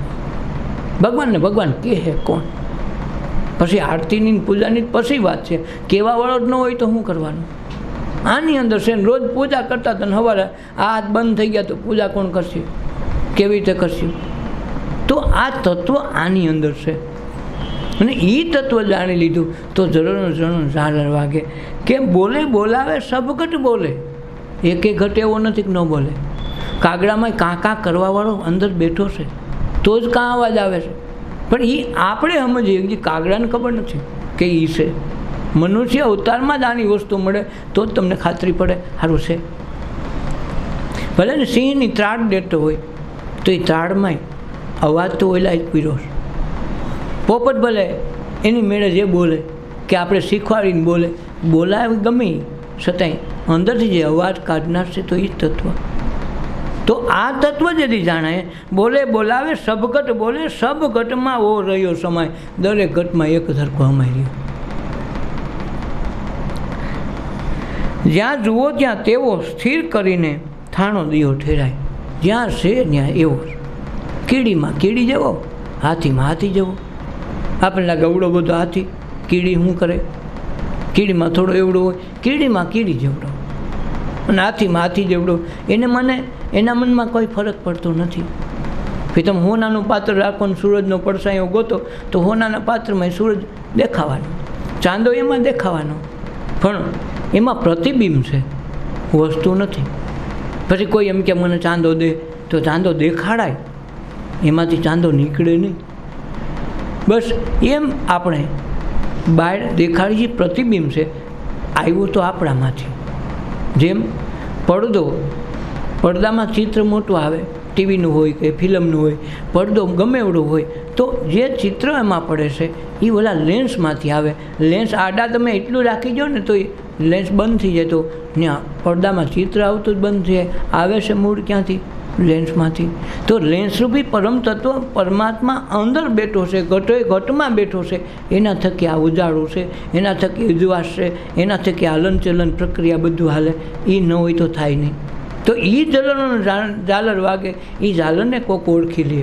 ભગવાન કે હે કોણ? પછી આરતીની પૂજાની પછી વાત છે, કહેવાવાળો જ ન હોય તો શું કરવાનું? આની અંદર છે, રોજ પૂજા કરતા હતા ને સવારે આ હાથ બંધ થઈ ગયા તો પૂજા કોણ કરશે? કેવી રીતે કરશે? તો આ તત્વ આની અંદર છે, અને એ તત્વ જાણી લીધું તો જરણ ઝાલર વાગે. કે બોલે બોલાવે સબગટ બોલે, એકે ઘટ એવો નથી કે ન બોલે. કાગડામાં કાં કરવાવાળો અંદર બેઠો છે તો જ કાં અવાજ આવે છે, પણ એ આપણે સમજીએ કે કાગડાને ખબર નથી કે એ છે. મનુષ્ય અવતારમાં જ આની વસ્તુ મળે તો જ તમને ખાતરી પડે સારું છે. ભલે ને સિંહની ત્રાડ દેતો હોય તો એ ત્રાડમાંય અવાજ તો ઓલા જ પીરો છે. પોપટ ભલે એની મેળે જે બોલે કે આપણે શીખવાડીને બોલાવે ગમે, છતાંય અંદરથી જે અવાજ કાઢનાર છે તો એ જ તત્વ. તો આ તત્વ જેથી જાણાય, બોલે બોલાવે સબગટ બોલે, સબ ઘટમાં ઓ રહ્યો સમાય, દરેક ઘટમાં એક ધરકો અમાય રહ્યો. જ્યાં જુઓ ત્યાં તેવો સ્થિર કરીને થાણો દિયો ઠેરાય. જ્યાં છે ત્યાં એવો, કીડીમાં કીડી જેવો, હાથીમાં હાથી જેવો. આપણે લાગે અવડો બધો હાથી, કીડી શું કરે? કીડીમાં થોડો એવડો હોય, કીડીમાં કીડી જેવડો. અને હાથી જેવડો, એને મને એના મનમાં કોઈ ફરક પડતો નથી. કે તમે હોનાનું પાત્ર રાખો ને સૂરજનો પડછાયો ગોતો તો હોનાના પાત્રમાં સૂરજ દેખાવાનો, ચાંદો એમાં દેખાવાનો, પણ એમાં પ્રતિબિંબ છે, વસ્તુ નથી. પછી કોઈ એમ કે મને ચાંદો દે તો ચાંદો દેખાડાય, એમાંથી ચાંદો નીકળે નહીં. બસ એમ આપણે બહાર દેખાડી પ્રતિબિંબ છે, આવ્યું તો આપણામાંથી. જેમ પડદામાં ચિત્ર મોટું આવે, ટીવીનું હોય કે ફિલ્મનું હોય, પડદો ગમે એવડો હોય તો જે ચિત્ર એમાં પડે છે એ ઓલા લેન્સમાંથી આવે. લેન્સ આડા તમે એટલું રાખી દો ને તો એ લેન્સ બંધ થઈ જાય, તો ત્યાં પડદામાં ચિત્ર આવતું જ બંધ થઈ જાય. આવે છે મૂળ ક્યાંથી? લેન્સમાંથી. તો લેન્સરૂપી પરમ તત્વ પરમાત્મા અંદર બેઠો છે, ઘટમાં બેઠો છે. એના થકી આ ઉજાળું છે, એના થકી ઉજવાસ છે, એના થકી હલનચલન પ્રક્રિયા બધું હાલે. એ ન હોય તો થાય નહીં. તો એ ઝાલરનો ઝાલર વાગે, એ ઝાલરને કોક ઓળખી લે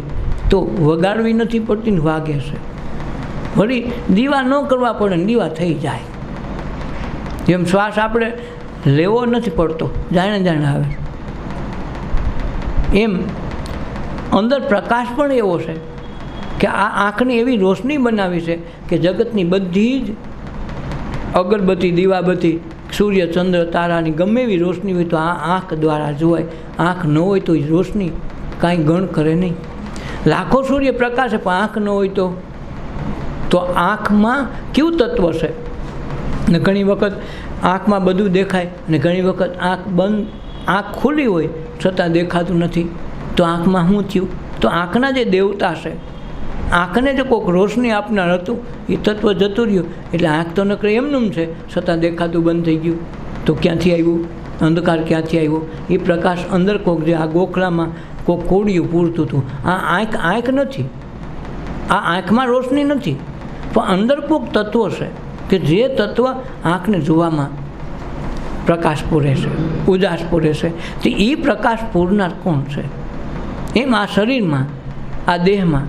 તો વગાડવી નથી પડતી ને વાગે છે. વળી દીવા ન કરવા પડે ને દીવા થઈ જાય. જેમ શ્વાસ આપણે લેવો નથી પડતો, જાણે આવે, એમ અંદર પ્રકાશ પણ એવો છે કે આ આંખની એવી રોશની બનાવી છે કે જગતની બધી જ અગરબત્તી, દીવાબત્તી, સૂર્ય, ચંદ્ર, તારાની ગમે એવી રોશની હોય તો આ આંખ દ્વારા જોવાય. આંખ ન હોય તો એ રોશની કાંઈ ગણ કરે નહીં. લાખો સૂર્ય પ્રકાશે પણ આંખ ન હોય તો આંખમાં કેવું તત્વ છે. ને ઘણી વખત આંખમાં બધું દેખાય અને ઘણી વખત આંખ ખુલ્લી હોય છતાં દેખાતું નથી. તો આંખમાં શું થયું? તો આંખના જે દેવતા છે, આંખને જે કોઈક રોશની આપનાર હતું એ તત્વ જતું રહ્યું, એટલે આંખ તો નકરે એમનું છે, છતાં દેખાતું બંધ થઈ ગયું. તો ક્યાંથી આવ્યું? અંધકાર ક્યાંથી આવ્યો? એ પ્રકાશ અંદર કોક જે આ ગોખલામાં કોક કોડિયું પૂરતું હતું. આ આંખ નથી, આ આંખમાં રોશની નથી, પણ અંદર કોક તત્વ છે કે જે તત્વ આંખને જોવામાં પ્રકાશ પૂરે છે, ઉજાસ પૂરે છે. તો એ પ્રકાશ પૂરનાર કોણ છે? એમ આ શરીરમાં, આ દેહમાં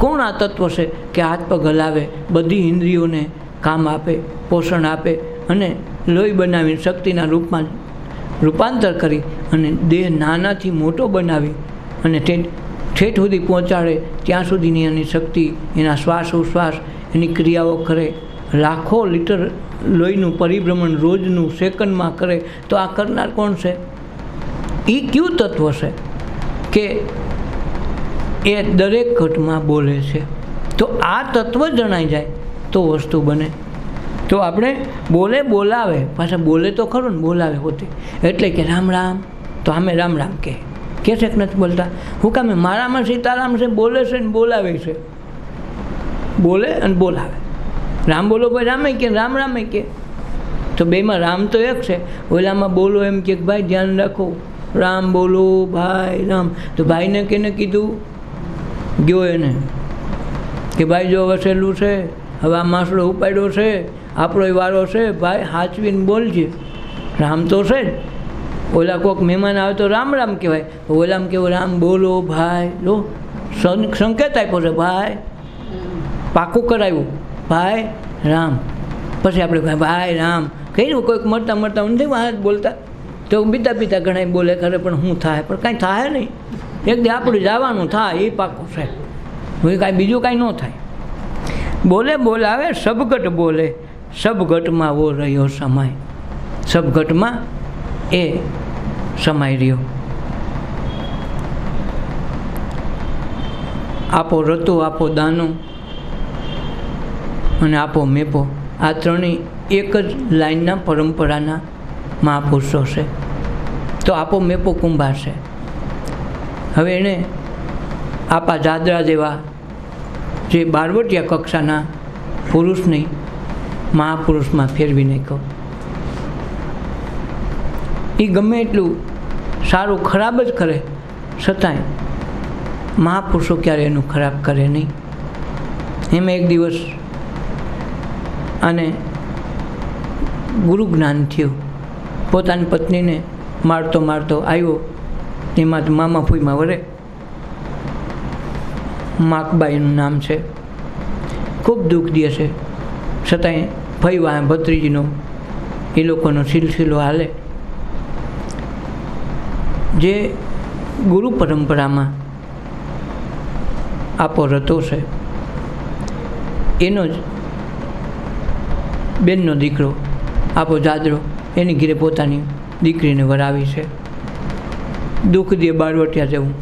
કોણ આ તત્વ છે કે હાથ પગ હલાવે, બધી ઇન્દ્રિયોને કામ આપે, પોષણ આપે અને લોહી બનાવીને શક્તિના રૂપમાં રૂપાંતર કરી અને દેહ નાનાથી મોટો બનાવી અને ઠેઠ સુધી પહોંચાડે, ત્યાં સુધીની એની શક્તિ, એના શ્વાસોશ્વાસ, એની ક્રિયાઓ કરે. લાખો લીટર લોહીનું પરિભ્રમણ રોજનું સેકન્ડમાં કરે. તો આ કરનાર કોણ છે? એ કયું તત્વ છે કે એ દરેક ઘટમાં બોલે છે? તો આ તત્વ જણાઈ જાય તો વસ્તુ બને. તો આપણે બોલાવે, પાછા બોલે તો ખરું ને, બોલાવે હોતી. એટલે કે રામ રામ, તો અમે રામ રામ કે છે કે નથી બોલતા? હું કામે મારામાં સીતારામ છે, બોલે છે ને બોલાવે છે. બોલે અને બોલાવે. રામ બોલો ભાઈ રામે કે, રામ રામે કે. તો બેમાં રામ તો એક છે, ઓલામાં બોલો એમ કે ભાઈ ધ્યાન રાખો, રામ બોલો ભાઈ રામ. તો ભાઈને કેને કીધું? ગયો એને કે ભાઈ જો વસેલું છે, હવે આ માસડો ઉપાડ્યો છે, આપણો વારો છે, ભાઈ હાચવીને બોલજે. રામ તો છે જ. ઓલા કોઈક મહેમાન આવે તો રામ રામ કહેવાય, ઓલામાં કેવું રામ બોલો ભાઈ. લો સંકેત આપ્યો છે, ભાઈ પાકું કરાવ્યું, ભાઈ રામ. પછી આપણે ભાઈ રામ કહીને કોઈક મળતા નથી હાથ બોલતા, તો બીતા ઘણા બોલે ખરે, પણ શું થાય? પણ કાંઈ થાય નહીં. એક દી આપણું જવાનું થાય એ પાકું છે, કાંઈ બીજું કાંઈ ન થાય. બોલાવે, સબગટ બોલે, સબગટમાં વો રહ્યો સમાય. સબગટમાં એ સમાઈ રહ્યો. આપો રતો, આપો દાનો અને આપો મેપો, આ ત્રણેય એક જ લાઈનના પરંપરાના મહાપુરુષો છે. તો આપો મેપો કુંભાર છે. હવે એણે આપા જાદરા જેવા જે બારવટિયા કક્ષાના પુરુષને મહાપુરુષમાં ફેરવી નાખ્યો. એ ગમે એટલું સારું ખરાબ જ કરે, છતાંય મહાપુરુષો ક્યારે એનું ખરાબ કરે નહીં. એમાં એક દિવસ અને ગુરુ જ્ઞાન થયું. પોતાની પત્નીને મારતો આવ્યો. એમાં મામા ફૂઈમાં વરે, માકબાઈનું નામ છે. ખૂબ દુઃખ દે છે, છતાંય ફઈવા ભત્રીજીનો એ લોકોનો સિલસિલો હાલે. જે ગુરુ પરંપરામાં આપો રતો છે એનો જ બેનનો દીકરો આપો જાદરો એની ઘીરે પોતાની દીકરીને વરાવી છે. દુઃખ દે બાળવટિયા જવું,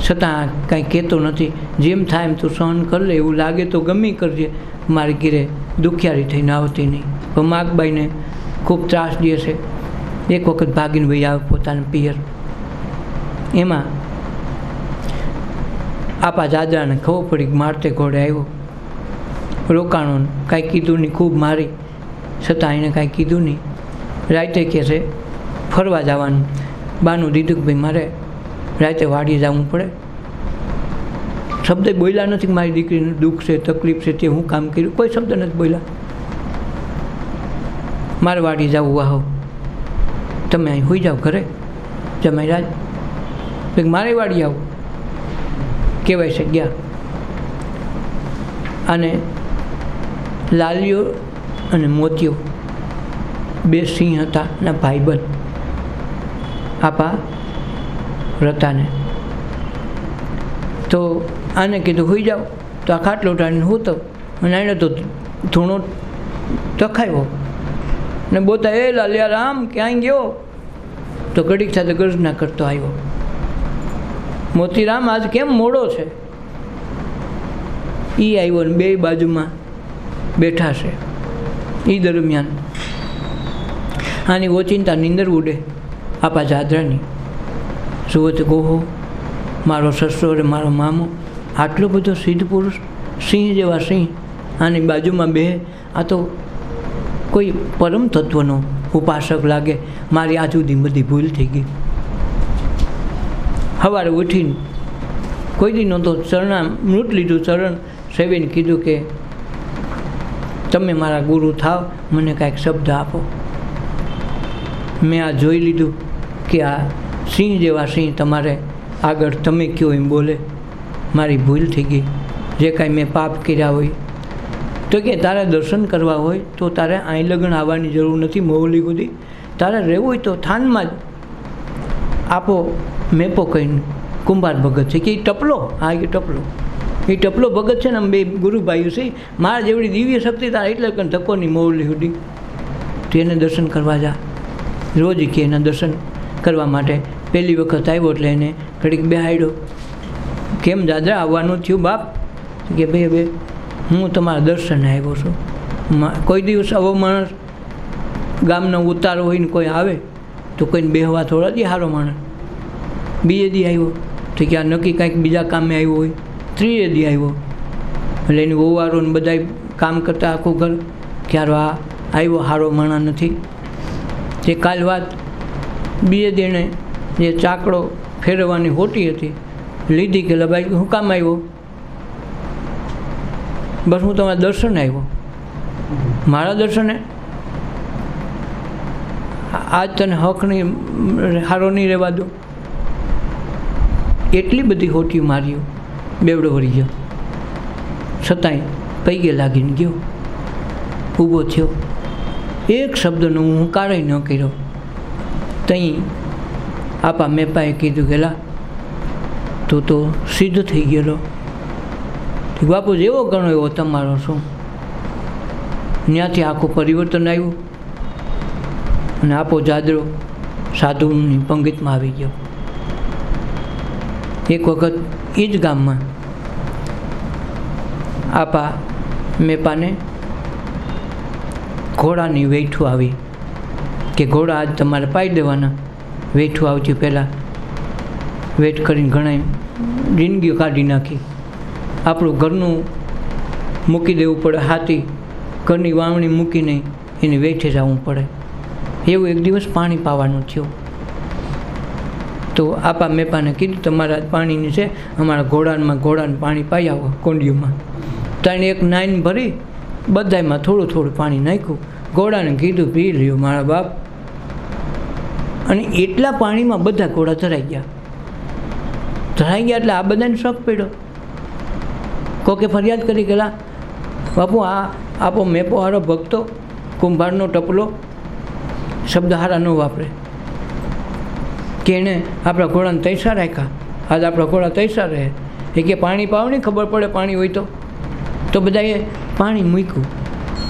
છતાં કાંઈ કહેતો નથી. જેમ થાય એમ તું સહન કર લે, એવું લાગે તો ગમે કરજે, મારી ઘીરે દુખિયારી થઈને આવતી નહીં. પણ માગબાઈને ખૂબ ત્રાસ દે છે. એક વખત ભાગીને ભાઈ આવે પોતાના પિયર. એમાં આપા જાદરાને ખબર પડી મારતે ઘોડે આવ્યો, રોકાણો, કાંઈ કીધું નહીં, ખૂબ મારી, છતાં એને કાંઈ કીધું નહીં. રાતે કહે છે ફરવા જવાનું. બાનું દીધું કે ભાઈ મારે રાતે વાડીએ જવું પડે. શબ્દ બોલ્યા નથી, મારી દીકરીને દુઃખ છે, તકલીફ છે, તે હું કામ કર્યું, કોઈ શબ્દ નથી બોલ્યા. મારે વાડીએ જવું, વાહો તમે અહીં હોઈ જાઓ ઘરે જમાઈ રાજ. મારે વાડી આવું કહેવાય છે. ગયા અને લાલીઓ અને મોતીઓ બે સિંહ હતા ના ભાઈબંધ આપા રતાને. તો આને કીધું હોઈ જાઓ, તો આ ખાટલો ઉઠાડીને હોતો અને એને તો ધૂણો તખાયો ને બોતા એ લાલિયા રામ ક્યાંય ગયો? તો ઘડીક સાથે ગર્જના કરતો આવ્યો, મોતીરામ આજ કેમ મોડો છે? એ આવ્યો ને બે બાજુમાં બેઠા છે. એ દરમિયાન આની ઓચિંતા નીંદર ઉડે આપા જાદરાની. જુઓ તો ગોહો મારો સસરો રે મારો મામો, આટલો બધો સિદ્ધ પુરુષ, સિંહ જેવા સિંહ આની બાજુમાં બે. આ તો કોઈ પરમ તત્વનો ઉપાસક લાગે. મારી આ સુધી બધી ભૂલ થઈ ગઈ. સવારે ઉઠીને કોઈ દી નહોતો મૃત લીધું, ચરણ સેવીને કીધું કે તમે મારા ગુરુ થાવ, મને કાંઈક શબ્દ આપો. મેં આ જોઈ લીધું કે આ સિંહ જેવા સિંહ તમારે આગળ તમે કહો એમ બોલે. મારી ભૂલ થઈ ગઈ, જે કાંઈ મેં પાપ કર્યા હોય. તો કે તારે દર્શન કરવા હોય તો તારે અહીં લગ્ન આવવાની જરૂર નથી. મહોલી સુધી તારે રહેવું હોય તો થાનમાં જ આપો મેપો કહીને કુંભાર ભગત છે કે એ ટપલો, હા એ ટપલો ભગત છે ને. આમ બે ગુરુભાઈઓ છે, મારા જેવડી દિવ્ય શક્તિ તારે એટલે કંઈ ધક્કો નહીં મહોલી સુધી. તો એને દર્શન કરવા જા. રોજ કે એના દર્શન કરવા માટે પહેલી વખત આવ્યો એટલે એને ઘડીક બેહાડ્યો. કેમ દાદા આવવાનું થયું બાપ? કે ભાઈ હવે હું તમારા દર્શને આવ્યો છું. કોઈ દિવસ આવો માણસ ગામનો ઉતારો હોય ને કોઈ આવે તો કોઈને બેહવા થોડા દી સારો માણસ. બીજે દી આવ્યો તો કે આ નક્કી કાંઈક બીજા કામે આવ્યો હોય. ત્રીજે દી આવ્યો એટલે એની ઓવારો ને બધા કામ કરતા આખું ઘર ક્યારો આ આવ્યો સારો માણસ નથી. તે કાલ વાત બીજે દીને જે ચાકડો ફેરવવાની હોટી હતી લીધી કે લબાઈ હું કામ આવ્યો? બસ હું તમારા દર્શને આવ્યો. મારા દર્શને? આજ તને હક નહીં, સારો નહીં રહેવા દો. એટલી બધી હોટીઓ માર્યું, બેવડો વળી ગયો. છતાંય પૈગે લાગીને ગયો, ઊભો થયો. એક શબ્દનો હું કાળે ન કર્યો. તહીં આપા મેપાએ કીધું કે લા તું તો સિદ્ધ થઈ ગયેલો. બાપુ જેવો ગણો એવો તમારો શું? ત્યાંથી આખું પરિવર્તન આવ્યું અને આપો જાદરો સાધુની પંગતમાં આવી ગયો. એક વખત એ જ ગામમાં આપા મેપાને ઘોડાની વેઠું આવી કે ઘોડા આજ તમારે પાઈ દેવાના. વેઠું આવતી પહેલાં વેઠ કરીને ઘણા જિંદગીઓ કાઢી નાખી. આપણું ઘરનું મૂકી દેવું પડે, હાથી ઘરની વાવણી મૂકીને એને વેઠે જવું પડે. એવું એક દિવસ પાણી પાવાનું થયું. તો આપા મેપાને કીધું તમારા પાણીની છે, અમારા ઘોડાને પાણી પાઈ આવો કોંડીઓમાં. ત્યાં એક નાઈન ભરી બધામાં થોડું થોડું પાણી નાખ્યું. ઘોડાને કીધું પી લ્યો મારા બાપ. અને એટલા પાણીમાં બધા ઘોડા ધરાઈ ગયા એટલે આ બધાને શક પડ્યો. કોકે ફરિયાદ કરી ગયેલા બાપુ આ આપો મેપો હારો ભક્તો, કુંભારનો ટપલો, શબ્દ હારા ન વાપરે. કે એણે આપણા ઘોડાને તૈસા રાખ્યા, આજ આપણા ઘોડા તૈસા રહે. એ કે પાણી પાવ નહીં, ખબર પડે પાણી હોય તો બધાએ પાણી મૂક્યું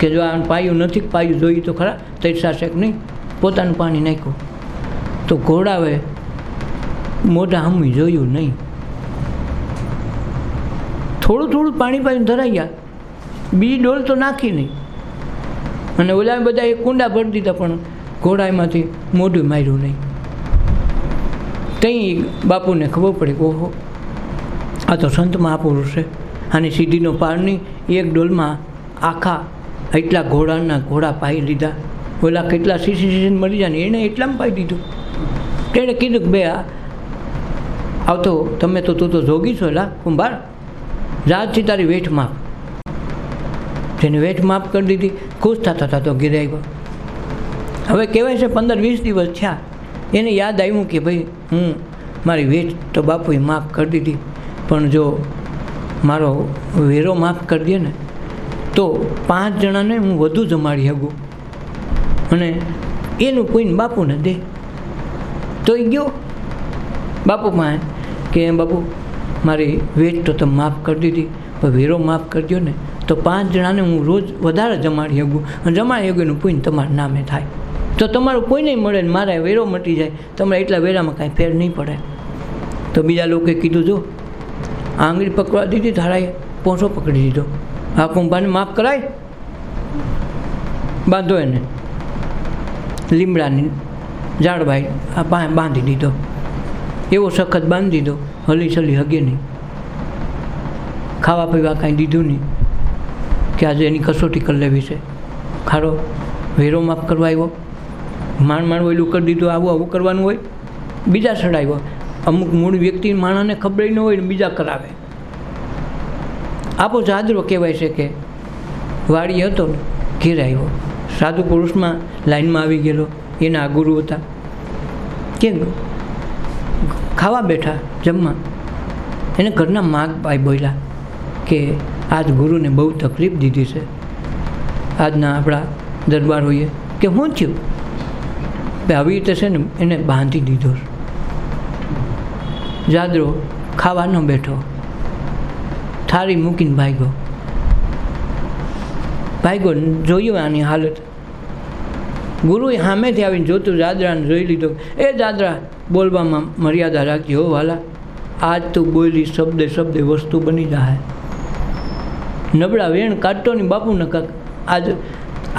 કે જો આ પાયું નથી, પાયું જોયું તો ખરા તૈસા છે કે નહીં. પોતાનું પાણી નાખ્યું તો ઘોડાએ મોઢા હમી જોયું નહીં. થોડું થોડું પાણી પાયું ધરાઈ ગયા, બીજી ડોલ તો નાખી નહીં. અને ઓલા બધા એ કુંડા ભરી દીધા પણ ઘોડામાંથી મોઢું માર્યું નહીં. ત્યાં બાપુને ખબર પડી કે ઓહો, આ તો સંત મહાપુરુષ છે, આની સીધીનો પાર નહીં. એક ડોલમાં આખા એટલા ઘોડા પાઈ લીધા. ઓલા કેટલા સીસીને મરી જાય ને એણે એટલામાં પાઈ દીધું. તેણે કીધું કે બે આવતો તમે તો તું તો જોગી છો એલા કુંભાર, જાતથી તારી વેઠ માપ. જેને વેઠ માફ કરી દીધી, ખુશ થતા તો ઘેરે આવ્યો. હવે કહેવાય છે 15-20 દિવસ થયા, એને યાદ આવ્યું કે ભાઈ હું મારી વેઠ તો બાપુએ માફ કરી દીધી, પણ જો મારો વેરો માફ કરી દે ને તો 5 જણાને હું વધુ જમાડી શકું અને એનું કોઈને બાપુને દે. તો એ ગયો બાપુ પાસે કે બાપુ મારી વેઠ તો તમે માફ કરી દીધી, પણ વેરો માફ કરી દો ને તો 5 જણાને હું રોજ વધારે જમાડી શકું, અને જમાડી શકું એનું પુણ્ય તમારા નામે થાય. તો તમારું કોઈ નહીં મળે ને મારા વેરો મટી જાય, તમારે એટલા વેરામાં કાંઈ ફેર નહીં પડે. તો બીજા લોકોએ કીધું જો આંગળી પકડવા દીધી, ધારાએ પોંસો પકડી દીધો. આ કુંભારને માફ કરાય, બાંધો એને લીમડાની ઝાડભાઈ આ બાંધી દીધો. એવો સખત બાંધી દીધો, હલી ચલી હગે નહીં, ખાવા પીવા કાંઈ દીધું નહીં કે આજે એની કસોટી કરી લેવી છે. ખારો વેરો માફ કરવા આવ્યો, માંડ ઓયલું કરી દીધું, આવું કરવાનું હોય. બીજા ચડાવ્યો, અમુક મૂળ વ્યક્તિ માણસને ખબર ન હોય ને બીજા કરાવે. આપો જાદરો કહેવાય છે કે વાડી હતો ને ઘેર આવ્યો, સાધુ પુરુષમાં લાઈનમાં આવી ગયેલો, એના આ ગુરુ હતા. કેમ ખાવા બેઠા જમવા, એને ઘરના માગ ભાઈ બોલ્યા કે આજ ગુરુને બહુ તકલીફ દીધી છે આજના આપણા દરબારોએ. કે શું થયું? આવી રીતે છે ને એને બાંધી દીધો. જાદરો ખાવાનો બેઠો, થાળી મૂકીને ભાગ્યો જોયું આની હાલત. ગુરુએ સામેથી આવીને જોતું જાદરાને જોઈ લીધો. એ જાદરા બોલવામાં મર્યાદા રાખજે હો વાલા, આજ તું બોલી શબ્દે વસ્તુ બની જાય. નબળા વેણ કાઢતો નહીં બાપુને કાક. આજ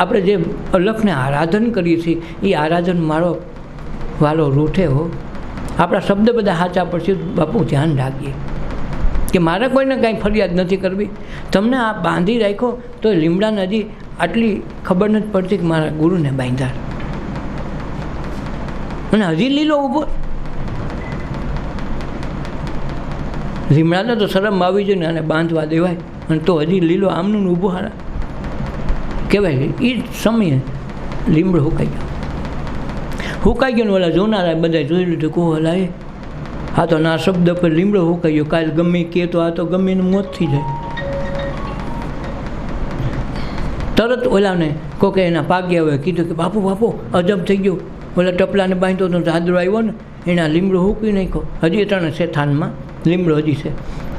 આપણે જે અલખને આરાધન કરીએ છીએ એ આરાધન મારો વાલો રૂઠે હો. આપણા શબ્દ બધા સાચા પડશે બાપુ, ધ્યાન રાખીએ કે મારે કોઈને કાંઈ ફરિયાદ નથી કરવી. તમને આ બાંધી રાખ્યો તો લીમડાને હજી આટલી ખબર નથી પડતી કે મારા ગુરુને બાંધ્યા, અને હજી લીલો ઊભો. લીમડાને તો શરમ આવી જોઈએ ને આને બાંધવા દેવાય, અને તો હજી લીલો આમનું ઊભો હારા કહેવાય. એ સમયે લીમડો હુકાઈ ગયો ને ઓલા જોનારા બધા જોઈ લીધું કહો હલા એ આ તો ના શબ્દ પર લીમડો હુકાઈ ગયો, કાલે ગમે કે તો આ તો ગમે એનું મોત થઈ જાય. તરત ઓલાને કોકે એના પાગ્યા હોય કીધું કે બાપુ અજબ થઈ ગયું, ઓલા ટપલાને બાંધ્યો તો જાદરો આવ્યો ને એના લીમડો હૂકવી નાખ્યો. હજી ત્રણ છે થાનમાં લીમડો હજી છે,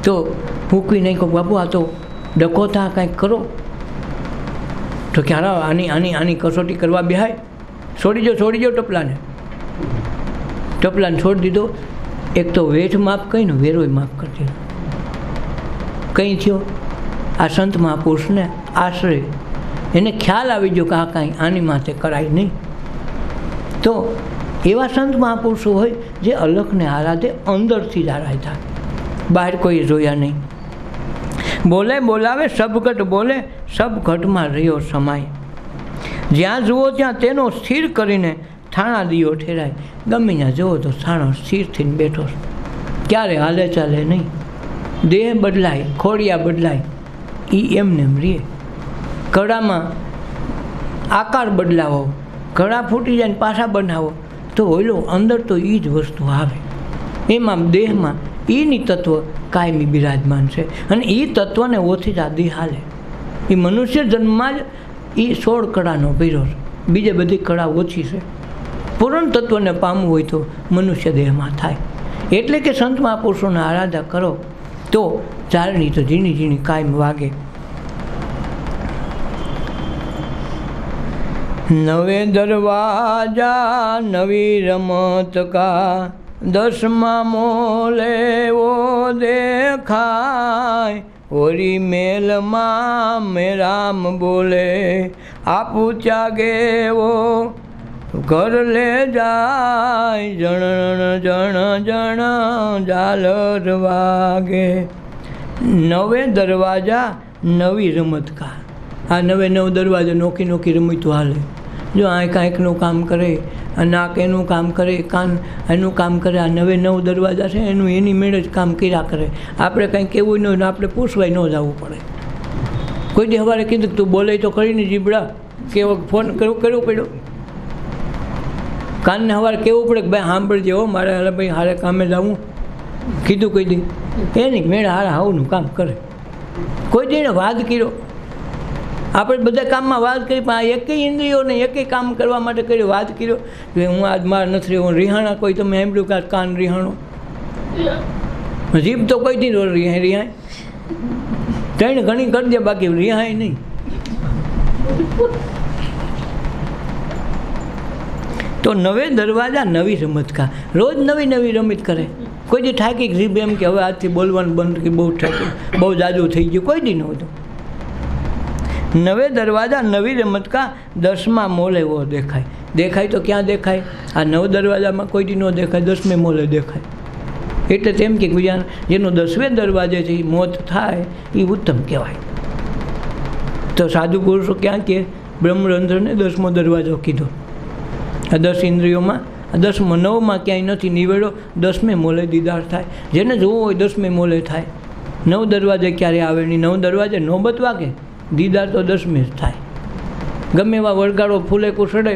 તો હૂકવી નાખ્યો. બાપુ આ તો ડખો થા, કાંઈક કરો. તો ક્યારે આની કસોટી કરવા બેહાય, છોડી દો ટપલાને છોડી દીધો. એક તો વેઠ માફ કહીને વેરોય માફ કરી દીધો. કંઈ થયો આ સંત મહાપુરુષને આશ્રય, એને ખ્યાલ આવી ગયો કે આ કાંઈ આની માથે કરાય નહીં. તો એવા સંત મહાપુરુષો હોય જે અલખને આરાધે, અંદરથી જ આરાધતા, બહાર કોઈ જોયા નહીં. બોલે બોલાવે સબઘટ બોલે, સબઘટમાં રહ્યો સમાય. જ્યાં જુઓ ત્યાં તેનો સ્થિર કરીને થાણા દિયો ઠેરાય. ગમે ત્યાં જુઓ તો થાણો સ્થિર થઈને બેઠો, ક્યારે હાલે ચાલે નહીં. દેહ બદલાય, ખોડિયા બદલાય, એ એમને એમ રહે. કડામાં આકાર બદલાવો, કડા ફૂટી જાય ને પાછા બનાવો તો ઓલો અંદર તો એ જ વસ્તુ આવે. એમાં દેહમાં એની તત્વ કાયમી બિરાજમાન છે, અને એ તત્વને ઓછી જ આ દેહ હાલે. એ મનુષ્ય જન્મમાં જ એ 16 કળાનો ભર્યો છે, બીજે બધી કળા ઓછી છે. પૂર્ણ તત્વને પામવું હોય તો મનુષ્ય દેહમાં થાય. એટલે કે સંત મહાપુરુષોને આરાધના કરો તો ચારણી તો ઝીણી ઝીણી કાયમ વાગે. નવે દરવાજા નવી રમત કા, 10મા મોલે વો દેખાય, હોરી મેલમાં મેરામ બોલે, આપું ત્યાગે વો ઘર લે જાય, જણ જણ જણ ઝાલર વાગે. નવે દરવાજા નવી રમત કા. આ નવે નવ દરવાજા નોખી નોખી રમતો હાલે. જો આ કાંઈકનું કામ કરે, આ નાક એનું કામ કરે, કાન એનું કામ કરે. આ નવે નવ દરવાજા છે એનું એની મેળે જ કામ કર્યા કરે. આપણે કંઈ કહેવું ન હોય, આપણે પૂછવાય ન જવું પડે. કોઈ દી સવારે કીધું તું બોલે તો કરીને જીબડા કેવો ફોન કરવો પડ્યો. કાનને સવારે કહેવું પડે કે ભાઈ સાંભળજે હો, મારે હાલે ભાઈ હારે કામે જવું કીધું કોઈ દી એની મેળે હારા હાવનું કામ કરે. કોઈ દીને વાદ કર્યો. આપણે બધા કામમાં વાત કરી પણ આ એકેય ઇન્દ્રિયોને એકેય કામ કરવા માટે કર્યો વાત કર્યો કે હું આજ માર નથી રહ્યો રિહાણા. કોઈ તમે સાંભળ્યું કે કાન રિહાણો? જીભ તો કોઈ દી રિહાય ત્રણ ઘણી કરી દે બાકી રિહાય નહીં. તો નવે દરવાજા નવી રમત કા. રોજ નવી નવી રમત કરે. કોઈ દી થાકી જીભ એમ કે હવે આજથી બોલવાનું બંધ કે બહુ થાક્યું, બહુ જાજુ થઈ ગયું, કોઈ દી નહોતું. નવે દરવાજા નવી રમત કા, 10મા મોલે વો દેખાય. દેખાય તો ક્યાં દેખાય? આ નવ દરવાજામાં કોઈ દી ન દેખાય, 10મે મોલે દેખાય. એટલે તેમ કે ગુજરાત જેનો 10મે દરવાજેથી મોત થાય એ ઉત્તમ કહેવાય. તો સાધુ પુરુષો ક્યાં કે બ્રહ્મરંધ્રને 10મો દરવાજો કીધો. આ 10 ઇન્દ્રિયોમાં 10મો 9માં ક્યાંય નથી નિવેડો. 10મે મોલે દીદાર થાય. જેને જોવું હોય 10મે મોલે થાય. 9 દરવાજે ક્યારે આવે નહીં. 9 દરવાજે નોબત વાગે, દીદાર તો 10મે જ થાય. ગમે એવા વળગાડો ફૂલે કો સડે,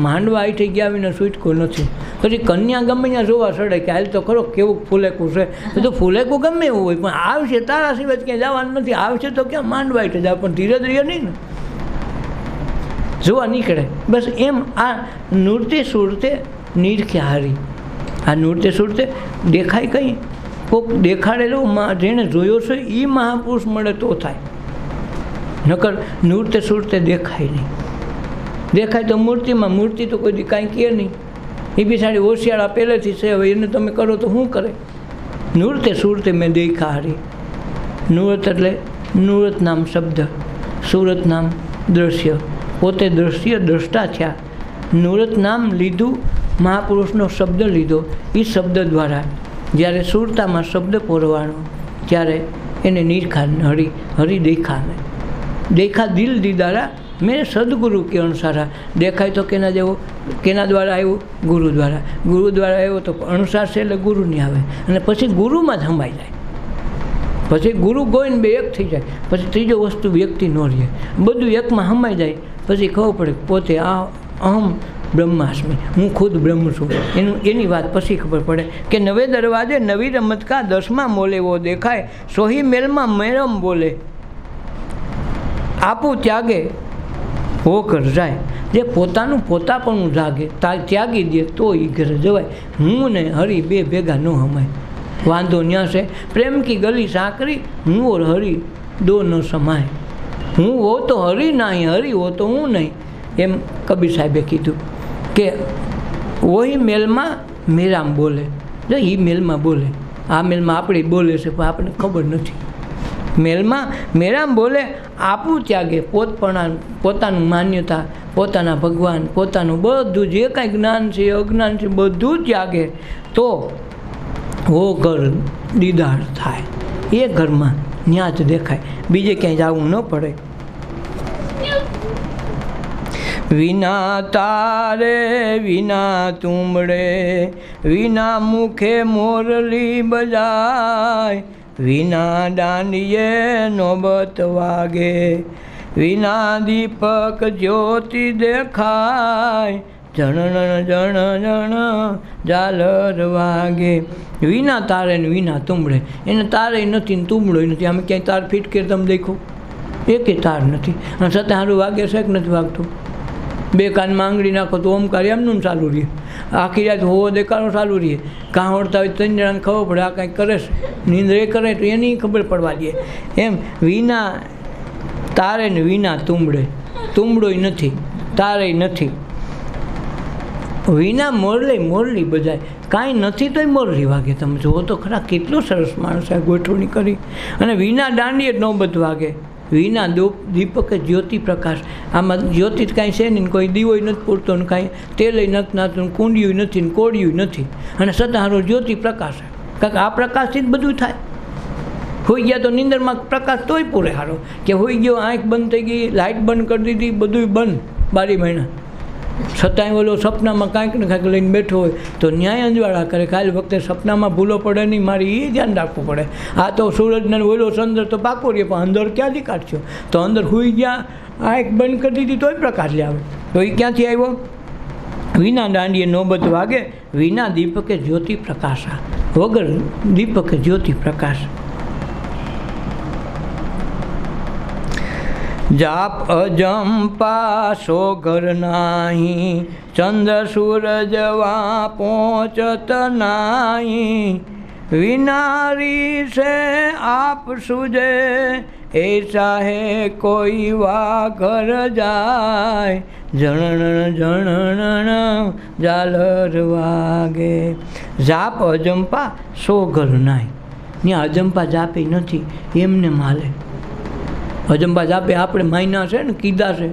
માંડવા આઈ થઈ ગયા વિના છૂટકો નથી. પછી કન્યા ગમે ત્યાં જોવા સડે કે હાલ તો ખરો કેવું ફૂલેકું છે. તો ફૂલેકું ગમે એવું હોય પણ આવશે તારા સિવાય ક્યાંય જવાનું નથી. આવશે તો ક્યાં માંડવા આઈ જાય પણ ધીરે ધીરે નહીં ને જોવા નીકળે. બસ એમ આ નૃત્ય સુરતે નીરખે હારી. આ નૃત્ય સુરતે દેખાય કંઈ કોઈક દેખાડેલો જેણે જોયો છે એ મહાપુરુષ મળે તો થાય. નકર નૃત્ય સુરતે દેખાય નહીં. દેખાય તો મૂર્તિમાં. મૂર્તિ તો કોઈ દી કાંઈ કહે નહીં. એ બિચારી હોશિયાળા પહેલેથી છે, હવે એને તમે કરો તો શું કરે? નૃત્ય સુરતે મેં દેખા હારી. નૃત એટલે નૃત નામ શબ્દ, સુરત નામ દ્રશ્ય. પોતે દ્રશ્ય દ્રષ્ટા થયા. નૃત નામ લીધું, મહાપુરુષનો શબ્દ લીધો. એ શબ્દ દ્વારા જ્યારે સુરતામાં શબ્દ પોરવાનો ત્યારે એને નિરખા હરી હરી દેખાને દેખા દિલ દીદારા મેં સદગુરુ કે અણસારા. દેખાય તો કેના જેવો? કેના દ્વારા આવ્યું? ગુરુ દ્વારા. ગુરુ દ્વારા આવ્યો તો અણસાર છે એટલે ગુરુની આવે અને પછી ગુરુમાં જ હમાઈ જાય. પછી ગુરુ ગોઈને બે એક થઈ જાય. પછી ત્રીજો વસ્તુ વ્યક્તિ ન રહે, બધું એકમાં હમાઈ જાય. પછી ખબર પડે પોતે આ અહમ બ્રહ્માસ્મિ, હું ખુદ બ્રહ્મ છું. એની વાત પછી ખબર પડે કે નવે દરવાજે નવી રમત કા, 10મા મોલે વો દેખાય, સોહી મેલમાં મેરમ બોલે, આપું ત્યાગે હો કર જાય. જે પોતાનું પોતાપણું જાગે ત્યાગી દે તો એ ઘરે જવાય. હું ને હરી બે ભેગા ન હમાય. વાંધો ન્યા છે પ્રેમ કી ગલી સાંકરી, હું ઓર હરી દો ન સમાય. હું હો તો હરી નહીં, હરી હો તો હું નહીં. એમ કબીર સાહેબે કીધું કે વહી મેલમાં મેરામ બોલે. જો એ મેલમાં બોલે, આ મેલમાં આપણે બોલે છે પણ આપણને ખબર નથી. મેલમાં મેરામ બોલે, આપું ત્યાગે પોતાનું માન્યતા, પોતાના ભગવાન, પોતાનું બધું જે કાંઈ જ્ઞાન છે અજ્ઞાન છે બધું ત્યાગે તો હો ઘર દીદાર થાય. એ ઘરમાં ન્યા જ દેખાય, બીજે ક્યાંય જવું ન પડે. વિના તારે વિના તુમડે, વિના મુખે મોરલી બજાય, વિના દાંડીએ નોબત વાગે, વિના દીપક જ્યોતિ દેખાય, જણ જણ જણ ઝાલર વાગે. વિના તારે ને વિના તુમડે. એને તારે નથી ને તુમડો નથી. અમે ક્યાંય તાર ફીટ કે તમે દેખો એકે તાર નથી અને છતાં સારું વાગે છે કે નથી વાગતું? બે કાનમાં આંગળી નાખો તો ઓમકાર એમનું ચાલુ રહે, આખી રાત હોવો દેખાડો ચાલુ રહે, કાં હોડતા હોય 3 જણાને ખબર પડે આ કાંઈક કરે છે, નિંદ્ર એ કરે તો એની ખબર પડવા દે. એમ વિના તારે ને વિના તુંબડે, તુંબડોય નથી તારેય નથી, વિના મોરલી બજાય, કાંઈ નથી તોય મોરલી વાગે. તમે જુઓ તો ખરા કેટલું સરસ માણસે ગોઠવણી કરી. અને વિના દાંડીએ નોબત વાગે, વિના દીપકે જ્યોતિ પ્રકાશ. આમાં જ્યોતિ કાંઈ છે નહીં, કોઈ દીવોય નથી પૂરતો ને કાંઈ તેલય નથી નાતું, કુંડિયું નથી ને કોડિયું નથી, અને છતાં હારો જ્યોતિ પ્રકાશ. કારણ કે આ પ્રકાશથી જ બધું થાય. હોઈ ગયા તો નિંદરમાં પ્રકાશ તોય પૂરે હારો, કે હોઈ ગયો આંખ બંધ થઈ ગઈ, લાઇટ બંધ કરી દીધી, બધું બંધ 12 મહિના, છતાંય ઓલો સપનામાં કાંઈક ને કાંઈક લઈને બેઠો હોય તો ન્યાય અંજવાળા કરે. કાલે વખતે સપનામાં ભૂલો પડે નહીં, મારી એ ધ્યાન રાખવું પડે. આ તો સૂરજને ઓલો અંદર તો પાકો રહે, પણ અંદર ક્યાંથી કાઢશો? તો અંદર હોઈ ગયા, આંખ બંધ કરી દીધી તોય પ્રકાશ આવે. તો એ ક્યાંથી આવ્યો? વિના દાંડીએ નોબત વાગે, વિના દીપકે જ્યોતિ પ્રકાશા. વગર દીપકે જ્યોતિ પ્રકાશ. જાપ અજંપા સોઘર નાહી, ચંદ્ર સૂરજ વા પહોંચત નાહી, વિનારી છે આપ સુજે, એ ચાહે કોઈ વા ઘર જાય, જણણ જણણ ઝાલર વાગે. જાપ અજંપા સોઘર નાહી, ત્યાં અજંપા જાપી નથી, એમને માલે. અજંપા જાપે આપણે માયના છે ને કીધા છે,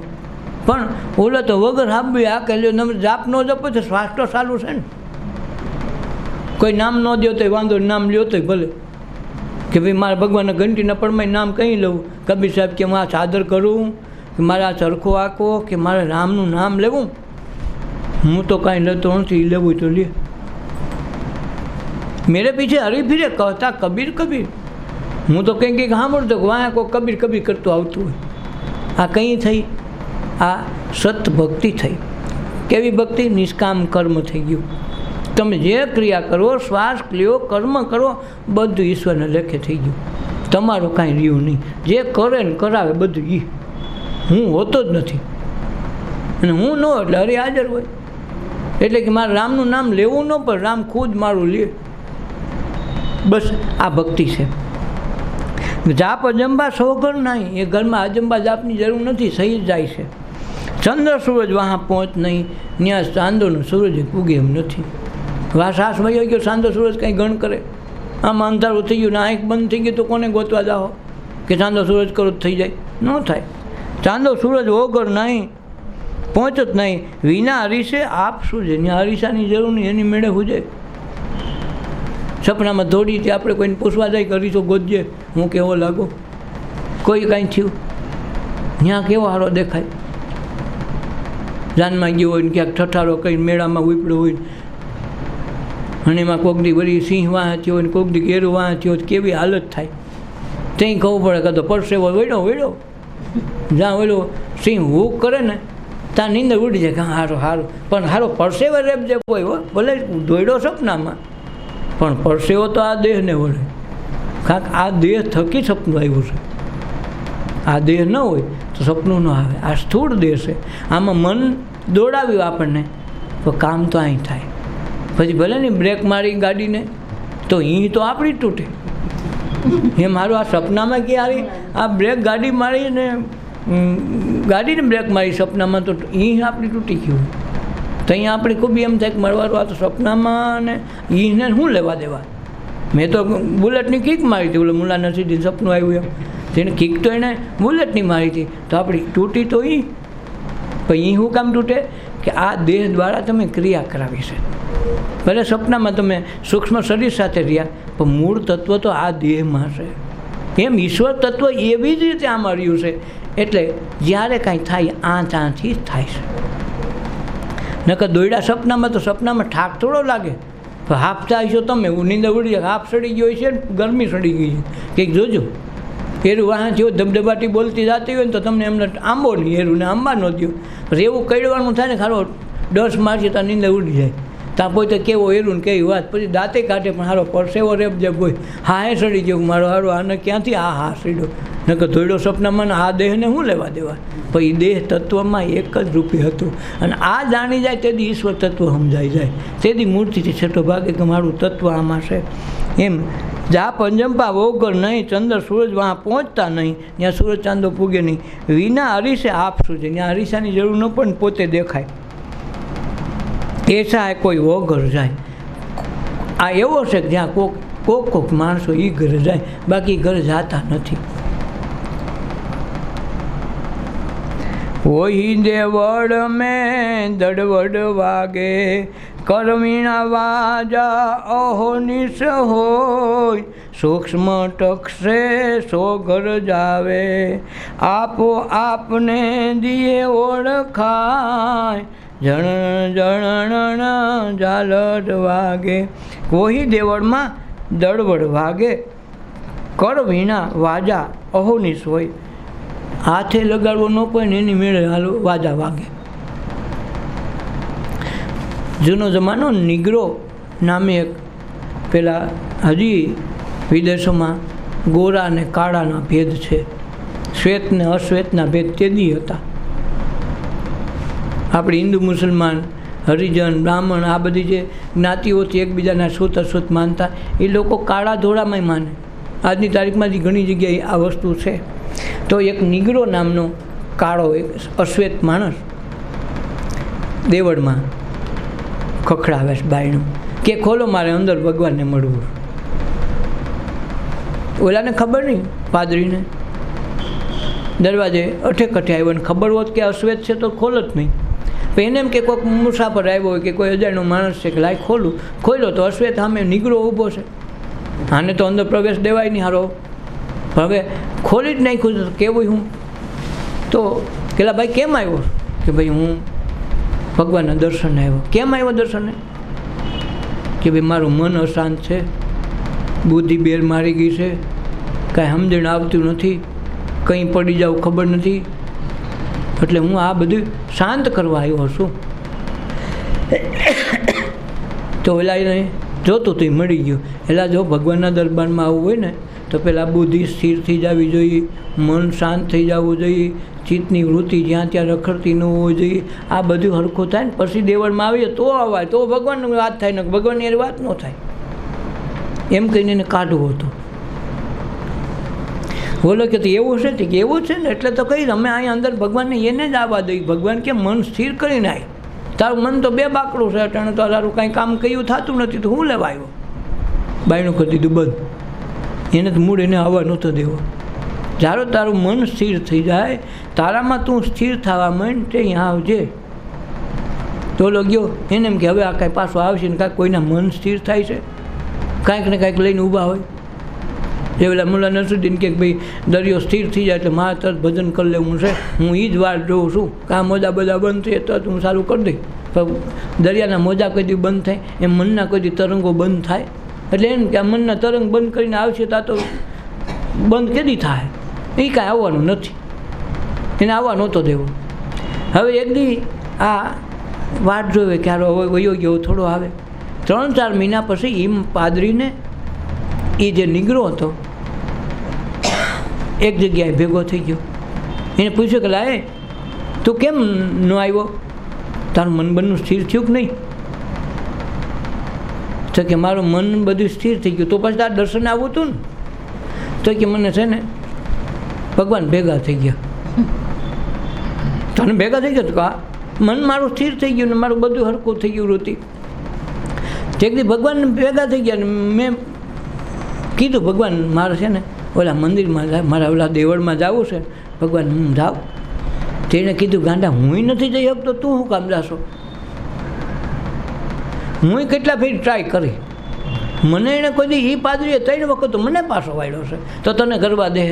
પણ ઓલો તો વગર હાબી આ કહે લ્યો તમે જાપ ન જપો તો શ્વાસ તો ચાલુ છે ને. કોઈ નામ ન દો તો વાંધો, નામ લ્યો તો ભલે, કે ભાઈ મારા ભગવાનના ઘંટીના પડમાં નામ કહી લઉં. કબીર સાહેબ કે હું આ ચાદર કરું, કે મારે આ ચરખો આંકો, કે મારે રામનું નામ લેવું. હું તો કાંઈ લેતો નથી, લેવું તો લે. મેરે પીછે હરી ફીરે કહતા કબીર કબીર. હું તો કંઈક સાંભળતો કે વાયા કોઈ કબીર કબીર કરતું આવતું હોય. આ કંઈ થઈ? આ સત ભક્તિ થઈ. કેવી ભક્તિ? નિષ્કામ કર્મ થઈ ગયું. તમે જે ક્રિયા કરો, શ્વાસ લ્યો, કર્મ કરો, બધું ઈશ્વરને લેખે થઈ ગયું. તમારું કાંઈ રહ્યું નહીં. જે કરે ને કરાવે બધું એ. હું હોતો જ નથી, અને હું ન એટલે હરી હાજર હોય. એટલે કે મારે રામનું નામ લેવું ન પડે, રામ ખુદ મારું લે. બસ આ ભક્તિ છે. જાપ અજંબા સોઘર નહીં, એ ઘરમાં અજંબા જાપની જરૂર નથી, સહી જ જાય છે. ચંદ્ર સૂરજ વહાં પહોંચ નહીં, ત્યાં ચાંદોનો સૂરજ પૂગે એમ નથી. સાસ વયો ગયો, ચાંદો સૂરજ કંઈ ગણ કરે? આમ અંધારું થઈ ગયું ને આંખ બંધ થઈ ગઈ તો કોને ગોતવા જાઓ કે ચાંદો સૂરજ કરો થઈ જાય? ન થાય. ચાંદો સૂરજ વગર નહીં, પહોંચ જ નહીં, વિના હરીશે આપ શું છે? ત્યાં હરીસાની જરૂર નહીં, એની મેળે હુજે. સપનામાં દોડી હતી, આપણે કોઈને પૂછવા જાય કે હરીસો ગોતજે, હું કેવો લાગો? કોઈ કાંઈ થયું? ત્યાં કેવો સારો દેખાય? જાનમાં ગયો હોય ને ક્યાંક ઠઠારો કરીને મેળામાં ઉપડ્યો હોય, અને એમાં કોક દી વળી સિંહ વાંચ્યો હોય ને કોક દી કેરું વાંચ્યો હોય, કેવી હાલત થાય? ત્યાં ખબર પડે કે તો પરસેવો વળ્યો જ્યાં ઓલો સિંહ હૂક કરે ને ત્યાં નીંદર ઉડી જાય કે હારો સારું. પણ સારો પરસેવો રેપ જે હોય, ભલે દોડ્યો સપનામાં, પણ પરસેવો તો આ દેહને વળે. કારણ કે આ દેહ થકી સપનું આવ્યું છે. આ દેહ ન હોય તો સપનું ન આવે. આ સ્થૂળ દેહ છે, આમાં મન દોડાવ્યું આપણને તો કામ તો અહીં થાય. પછી ભલે ને બ્રેક મારી ગાડીને તો અહીં તો આપણી તૂટે. એ મારું આ સપનામાં કે આ બ્રેક ગાડી મારીને ગાડીને બ્રેક મારી સપનામાં તો અહીં આપણી તૂટી ગયું. તો અહીંયા આપણે ખૂબ એમ થાય કે મળવાનું આ તો સપનામાં ને એને શું લેવા દેવા. મેં તો બુલેટની કિક મારી હતી, ઓલો મુલા નસીબથી સપનું આવ્યું એમ. તેને કિક તો એણે બુલેટની મારી હતી, તો આપણી તૂટી તો એ. પણ એ શું કામ તૂટે? કે આ દેહ દ્વારા તમે ક્રિયા કરાવી છે. ભલે સપનામાં તમે સૂક્ષ્મ શરીર સાથે રહ્યા, પણ મૂળ તત્વ તો આ દેહમાં છે. એમ ઈશ્વર તત્વ એવી જ રીતે આમાં રહ્યું છે. એટલે જ્યારે કાંઈ થાય આથી જ થાય છે. નકર દોયડા સપનામાં તો સપનામાં ઠાક થોડો લાગે. હાફ થાય તમે નીંદર ઉડી જાય, હાફ સડી ગયો છે, ગરમી સડી ગઈ છે, કંઈક જોજો. એરું વાહન થયો ધબધબાટી બોલતી જતી હોય ને તો તમને એમને આંબો નહીં, એરુંને આંબા ન દો. પછી એવું કડવાનું થાય ને, ખારો ડસ મારશે તો નીંદર ઉડી જાય. ત્યાં પોતે કેવો એરું ને કેવી વાત, પછી દાંતે કાઢે પણ હારો પરસેવો રેપ જે હોય, હા એ સડી ગયો મારો હારો, આને ક્યાંથી હા સડ્યો. નકર ધોયડો સપનામાં ને આ દેહને શું લેવા દેવા? પણ એ દેહ તત્વમાં એક જ રૂપી હતું. અને આ જાણી જાય તેથી ઈશ્વર તત્વ સમજાઈ જાય, તેથી મૂર્તિથી છઠ્ઠો ભાગે કે મારું તત્વ આમાં છે. એમ જા પંજંપા વોગર નહીં, ચંદ્ર સૂરજ વहाँ પહોંચતા નહીં, ત્યાં સૂરજ ચાંદો પૂગે નહીં, વિના અરીસે આપ શું છે, ત્યાં અરીસાની જરૂર ન પણ પોતે દેખાય. એસા કોઈ વોગર જાય. આ એવો છે કે જ્યાં કોક માણસો એ ઘરે જાય, બાકી ઘરે જતા નથી. વહી દેવળ મેં દડવડ વાગે, કરવીણા વાજા અહોનિશ હોય, સૂક્ષ્મ ટકશે સો ઘર જાવે, આપો આપને દિયે ઓળખાય, જણ જણ ઝાલર વાગે. વહી દેવળમાં દડવડ વાગે, કરવીણા વાજા અહોનિશ હોય, હાથે લગાડવો ન પડે ને એની મેળે હાલો વાજા વાગે. જૂનો જમાનો નિગ્રો નામે એક પેલા હજી વિદેશોમાં ગોરા અને કાળાના ભેદ છે, શ્વેત ને અશ્વેતના ભેદ તેદી હતા. આપણે હિન્દુ મુસલમાન હરિજન બ્રાહ્મણ આ બધી જે જ્ઞાતિઓથી એકબીજાના શુદ્ધ અશુદ્ધ માનતા, એ લોકો કાળા ધોળામાંય માને. આજની તારીખમાં ઘણી જગ્યાએ આ વસ્તુ છે. તો એક નિગ્રો નામનો કાળો એક અશ્વેત માણસ દેવળમાં ખખડાવે છે બાયણું કે ખોલો મારે અંદર ભગવાનને મળવું. ઓલાને ખબર નહીં, પાદરીને દરવાજે અઠેકઠે આવ્યો ને ખબર હોત કે અશ્વેત છે તો ખોલ જ નહીં. પણ એને એમ કે કોઈક મુસાફર આવ્યો હોય કે કોઈ અજાણ્યો માણસ છે કે લાય ખોલું, ખોલ્યો તો અશ્વેત સામે નિગ્રો ઊભો છે. આને તો અંદર પ્રવેશ દેવાય નહીં હારો. હવે ખોલી જ નાખ્યું તો કેવું હું તો પેલા ભાઈ કેમ આવ્યો? કે ભાઈ હું ભગવાનના દર્શને આવ્યો. કેમ આવ્યો દર્શને? કે ભાઈ મારું મન અશાંત છે, બુદ્ધિ બેર મારી ગઈ છે, કાંઈ સમજણ આવતું નથી, કંઈ પડી જાવ ખબર નથી, એટલે હું આ બધું શાંત કરવા આવ્યો છું. તો એલા એને જોતું તો મળી ગયું. એલા જો ભગવાનના દરબારમાં આવવું હોય ને તો પહેલાં બુદ્ધિ સ્થિર થઈ જવી જોઈએ, મન શાંત થઈ જવું જોઈએ, ચિત્તની વૃત્તિ જ્યાં ત્યાં રખડતી ન હોવી જોઈએ. આ બધું હરખું થાય ને પછી દેવળમાં આવીએ તો અવાય, તો ભગવાનની વાત થાય ને ભગવાનની એની વાત ન થાય. એમ કહીને એને કાઢવું હતું. બોલો કે એવું છે કે એવું છે ને એટલે તો કહી અમે અહીંયા અંદર ભગવાનને એને જ આવવા દઈએ. ભગવાન કે મન સ્થિર કરીને આવી, તારું મન તો બે બાકડું છે, અટાણે તો તારું કાંઈ કામ કહ્યું થતું નથી, તો હું લેવા આવ્યો? બાયણું કરી દીધું બંધ. એને તો મૂળ એને આવવા નહોતો દેવો. જ્યારે તારું મન સ્થિર થઈ જાય, તારામાં તું સ્થિર થવા માંડ તે અહીંયા આવજે. તો ગયો એને એમ કે હવે આ કાંઈ પાછો આવશે ને કાંઈક કોઈના મન સ્થિર થાય છે, કાંઈક ને કાંઈક લઈને ઊભા હોય. એ પેલા મુલ્લા નસરુદ્દીન કે ભાઈ દરિયો સ્થિર થઈ જાય એટલે મારે તરત ભજન કરી લેવું છે, હું એ જ વાર જોઉં છું કે આ મોજા બધા બંધ થાય તરત હું સારું કરી દઈ. પણ દરિયાના મોજા કોઈ દી બંધ થાય એમ મનના કોઈ દી તરંગો બંધ થાય. એટલે એમ કે આ મનના તરંગ બંધ કરીને આવશે ત્યાં તો બંધ કેદી થાય? એ કાંઈ આવવાનું નથી, એને આવવા નહોતો દેવો. હવે એક દી આ વાટ જોવે કે હારો હવે વયો ગયો થોડો આવે. 3-4 મહિના પછી એમ પાદરીને એ જે નિગ્રો હતો એક જગ્યાએ ભેગો થઈ ગયો. એને પૂછ્યું કે લાય તું કેમ ન આવ્યો? તારું મન બનનું સ્થિર થયું કે નહીં? તો કે મારું મન બધું સ્થિર થઈ ગયું. તો પછી તાર દર્શને આવવું હતું ને? તો કે મને છે ને ભગવાન ભેગા થઈ ગયા. તને ભેગા થઈ ગયા? તો આ મન મારું સ્થિર થઈ ગયું ને મારું બધું હરખું થઈ ગયું વૃત્તિ. એક દી ભગવાન ભેગા થઈ ગયા ને મેં કીધું ભગવાન મારે છે ને ઓલા મંદિરમાં મારા ઓલા દેવળમાં જવું છે. ભગવાન હું જાઉં. તેણે કીધું ગાંડા હું નથી જઈ શકતો, તું શું કામ જાશો? હું કેટલા ફેર ટ્રાય કરી, મને એણે કોઈ દી એ પાદરીએ 3 વખત મને પાછો વાળ્યો છે. તો તને કરવા દે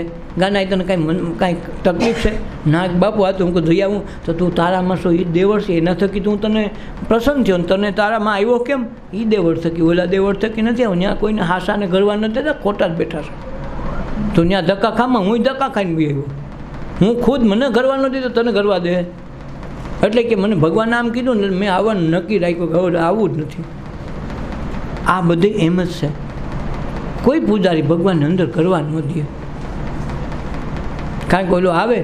ગાના? તને કાંઈ તકલીફ છે? ના બાપુ આ તો હું જઈ આવું. તો તું તારામાં શું એ દેવળ છે એના થકી તું તને પ્રસન્ન થયો ને તને તારામાં આવ્યો કેમ? એ દેવળ થકી, ઓલા દેવળ થકી નથી આવ્યો. ત્યાં કોઈને હાસાને ગરવા નથી થતા, ખોટા જ બેઠા છે. તો ત્યાં ધક્કા ખામાં હું ધક્કા ખાઈને બી આવ્યો. હું ખુદ મને ગરવા નથી તો તને ગરવા દે? એટલે કે મને ભગવાને આમ કીધું ને મેં આવવાનું નક્કી રાખ્યું કે હવે આવવું જ નથી. આ બધે એમ જ છે. કોઈ પૂજારી ભગવાનને અંદર કરવા ન દે. કાંઈક ઓલો આવે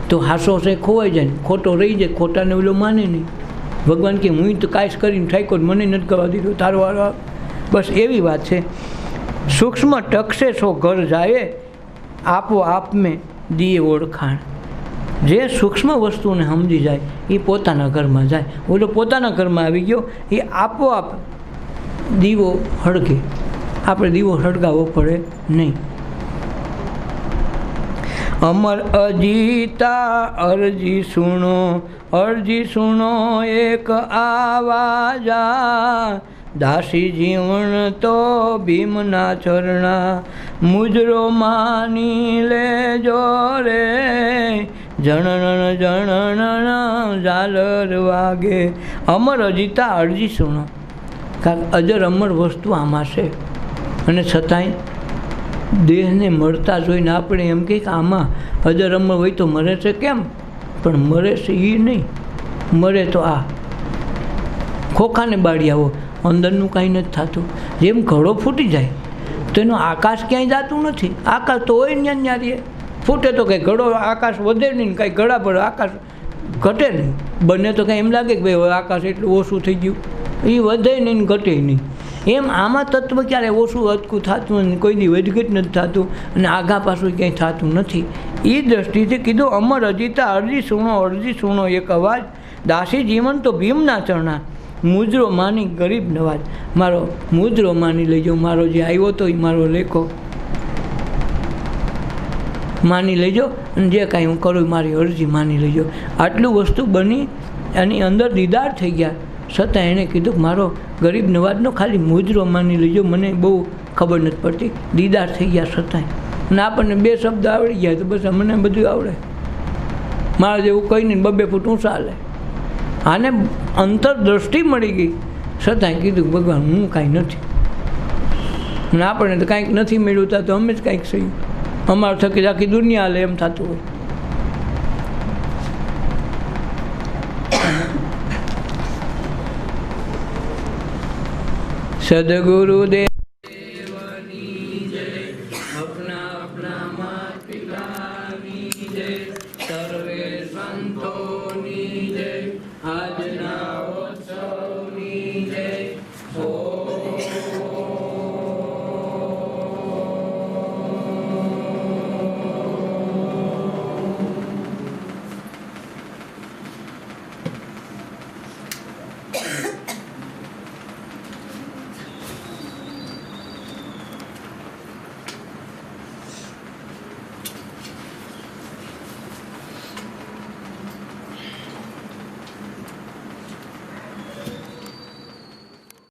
તો હાસો છે ખોવાઈ જાય, ખોટો રહી જાય, ખોટાને ઓલો માને નહીં. ભગવાન કે હું તો કાંઈ કરીને ઠાક્યો મને નથી કરવા દીધો, તારો વારો. બસ એવી વાત છે. સૂક્ષ્મ ટકશે સો ઘર જાય, આપોઆપ મેં દીએ ઓળખાણ. જે સૂક્ષ્મ વસ્તુને સમજી જાય એ પોતાના ઘરમાં જાય. ઓલો પોતાના ઘરમાં આવી ગયો એ આપોઆપ દીવો સળગે. આપણે દીવો સળગાવવો પડે નહીં. અમર અજીતા અરજી સુણો એક આવાજા, દાસી જીવન તો ભીમના ચરણા, મુજરો માની લેજો રે, જણણ જણણ ઝાલર વાગે. અમર અજીતા અરજી સુણો. કારણ અજર અમર વસ્તુ આમાં છે, અને છતાંય દેહને મળતા જોઈને આપણે એમ કે આમાં અજર અમર હોય તો મરે છે કેમ? પણ મરે છે એ નહીં, મરે તો આ ખોખાને બાળી આવો, અંદરનું કાંઈ નથી થતું. જેમ ઘડો ફૂટી જાય તો એનું આકાશ ક્યાંય જતું નથી. આકાશ તો હોય ને ત્યાં રહે. ફૂટે તો કંઈ ઘડો આકાશ વધે નહીં, કાંઈ ઘડા પર આકાશ ઘટે નહીં. બંને તો કાંઈ એમ લાગે કે ભાઈ આકાશ એટલું ઓછું થઈ ગયું, એ વધે નહીં ઘટે નહીં. એમ આમાં તત્વ ક્યારે ઓછું અટકું થતું નથી, કોઈની વધઘટ નથી થતું, અને આઘા પાછું ક્યાંય થતું નથી. એ દ્રષ્ટિથી કીધું અમર અજીતા અરજી સુણો એક અવાજ, દાસી જીવન તો ભીમના ચરણા, મુજરો માની ગરીબ નવાજ. મારો મુજરો માની લેજો, મારો જે આવ્યો તો એ મારો લેખો માની લેજો, અને જે કાંઈ હું કરું મારી અરજી માની લેજો. આટલું વસ્તુ બની એની અંદર દીદાર થઈ ગયા, છતાં એણે કીધું કે મારો ગરીબ નવાજનો ખાલી મુજરો માની લેજો. મને બહુ ખબર નથી પડતી, દીદાર થઈ ગયા છતાંય. અને આપણને બે શબ્દ આવડી ગયા તો બસ મને બધું આવડે. મારા જેવું કંઈ નહીં, 2 ફૂટ ઊંચા હાલે. આને અંતરદ્રષ્ટિ મળી ગઈ, છતાંય કીધું ભગવાન હું કાંઈ નથી. અને આપણને તો કાંઈક નથી મેળવતા તો અમે જ કાંઈક સહી, અમારા થકી આખી દુનિયા હાલે એમ થતું હોય. સદગુરુદેવ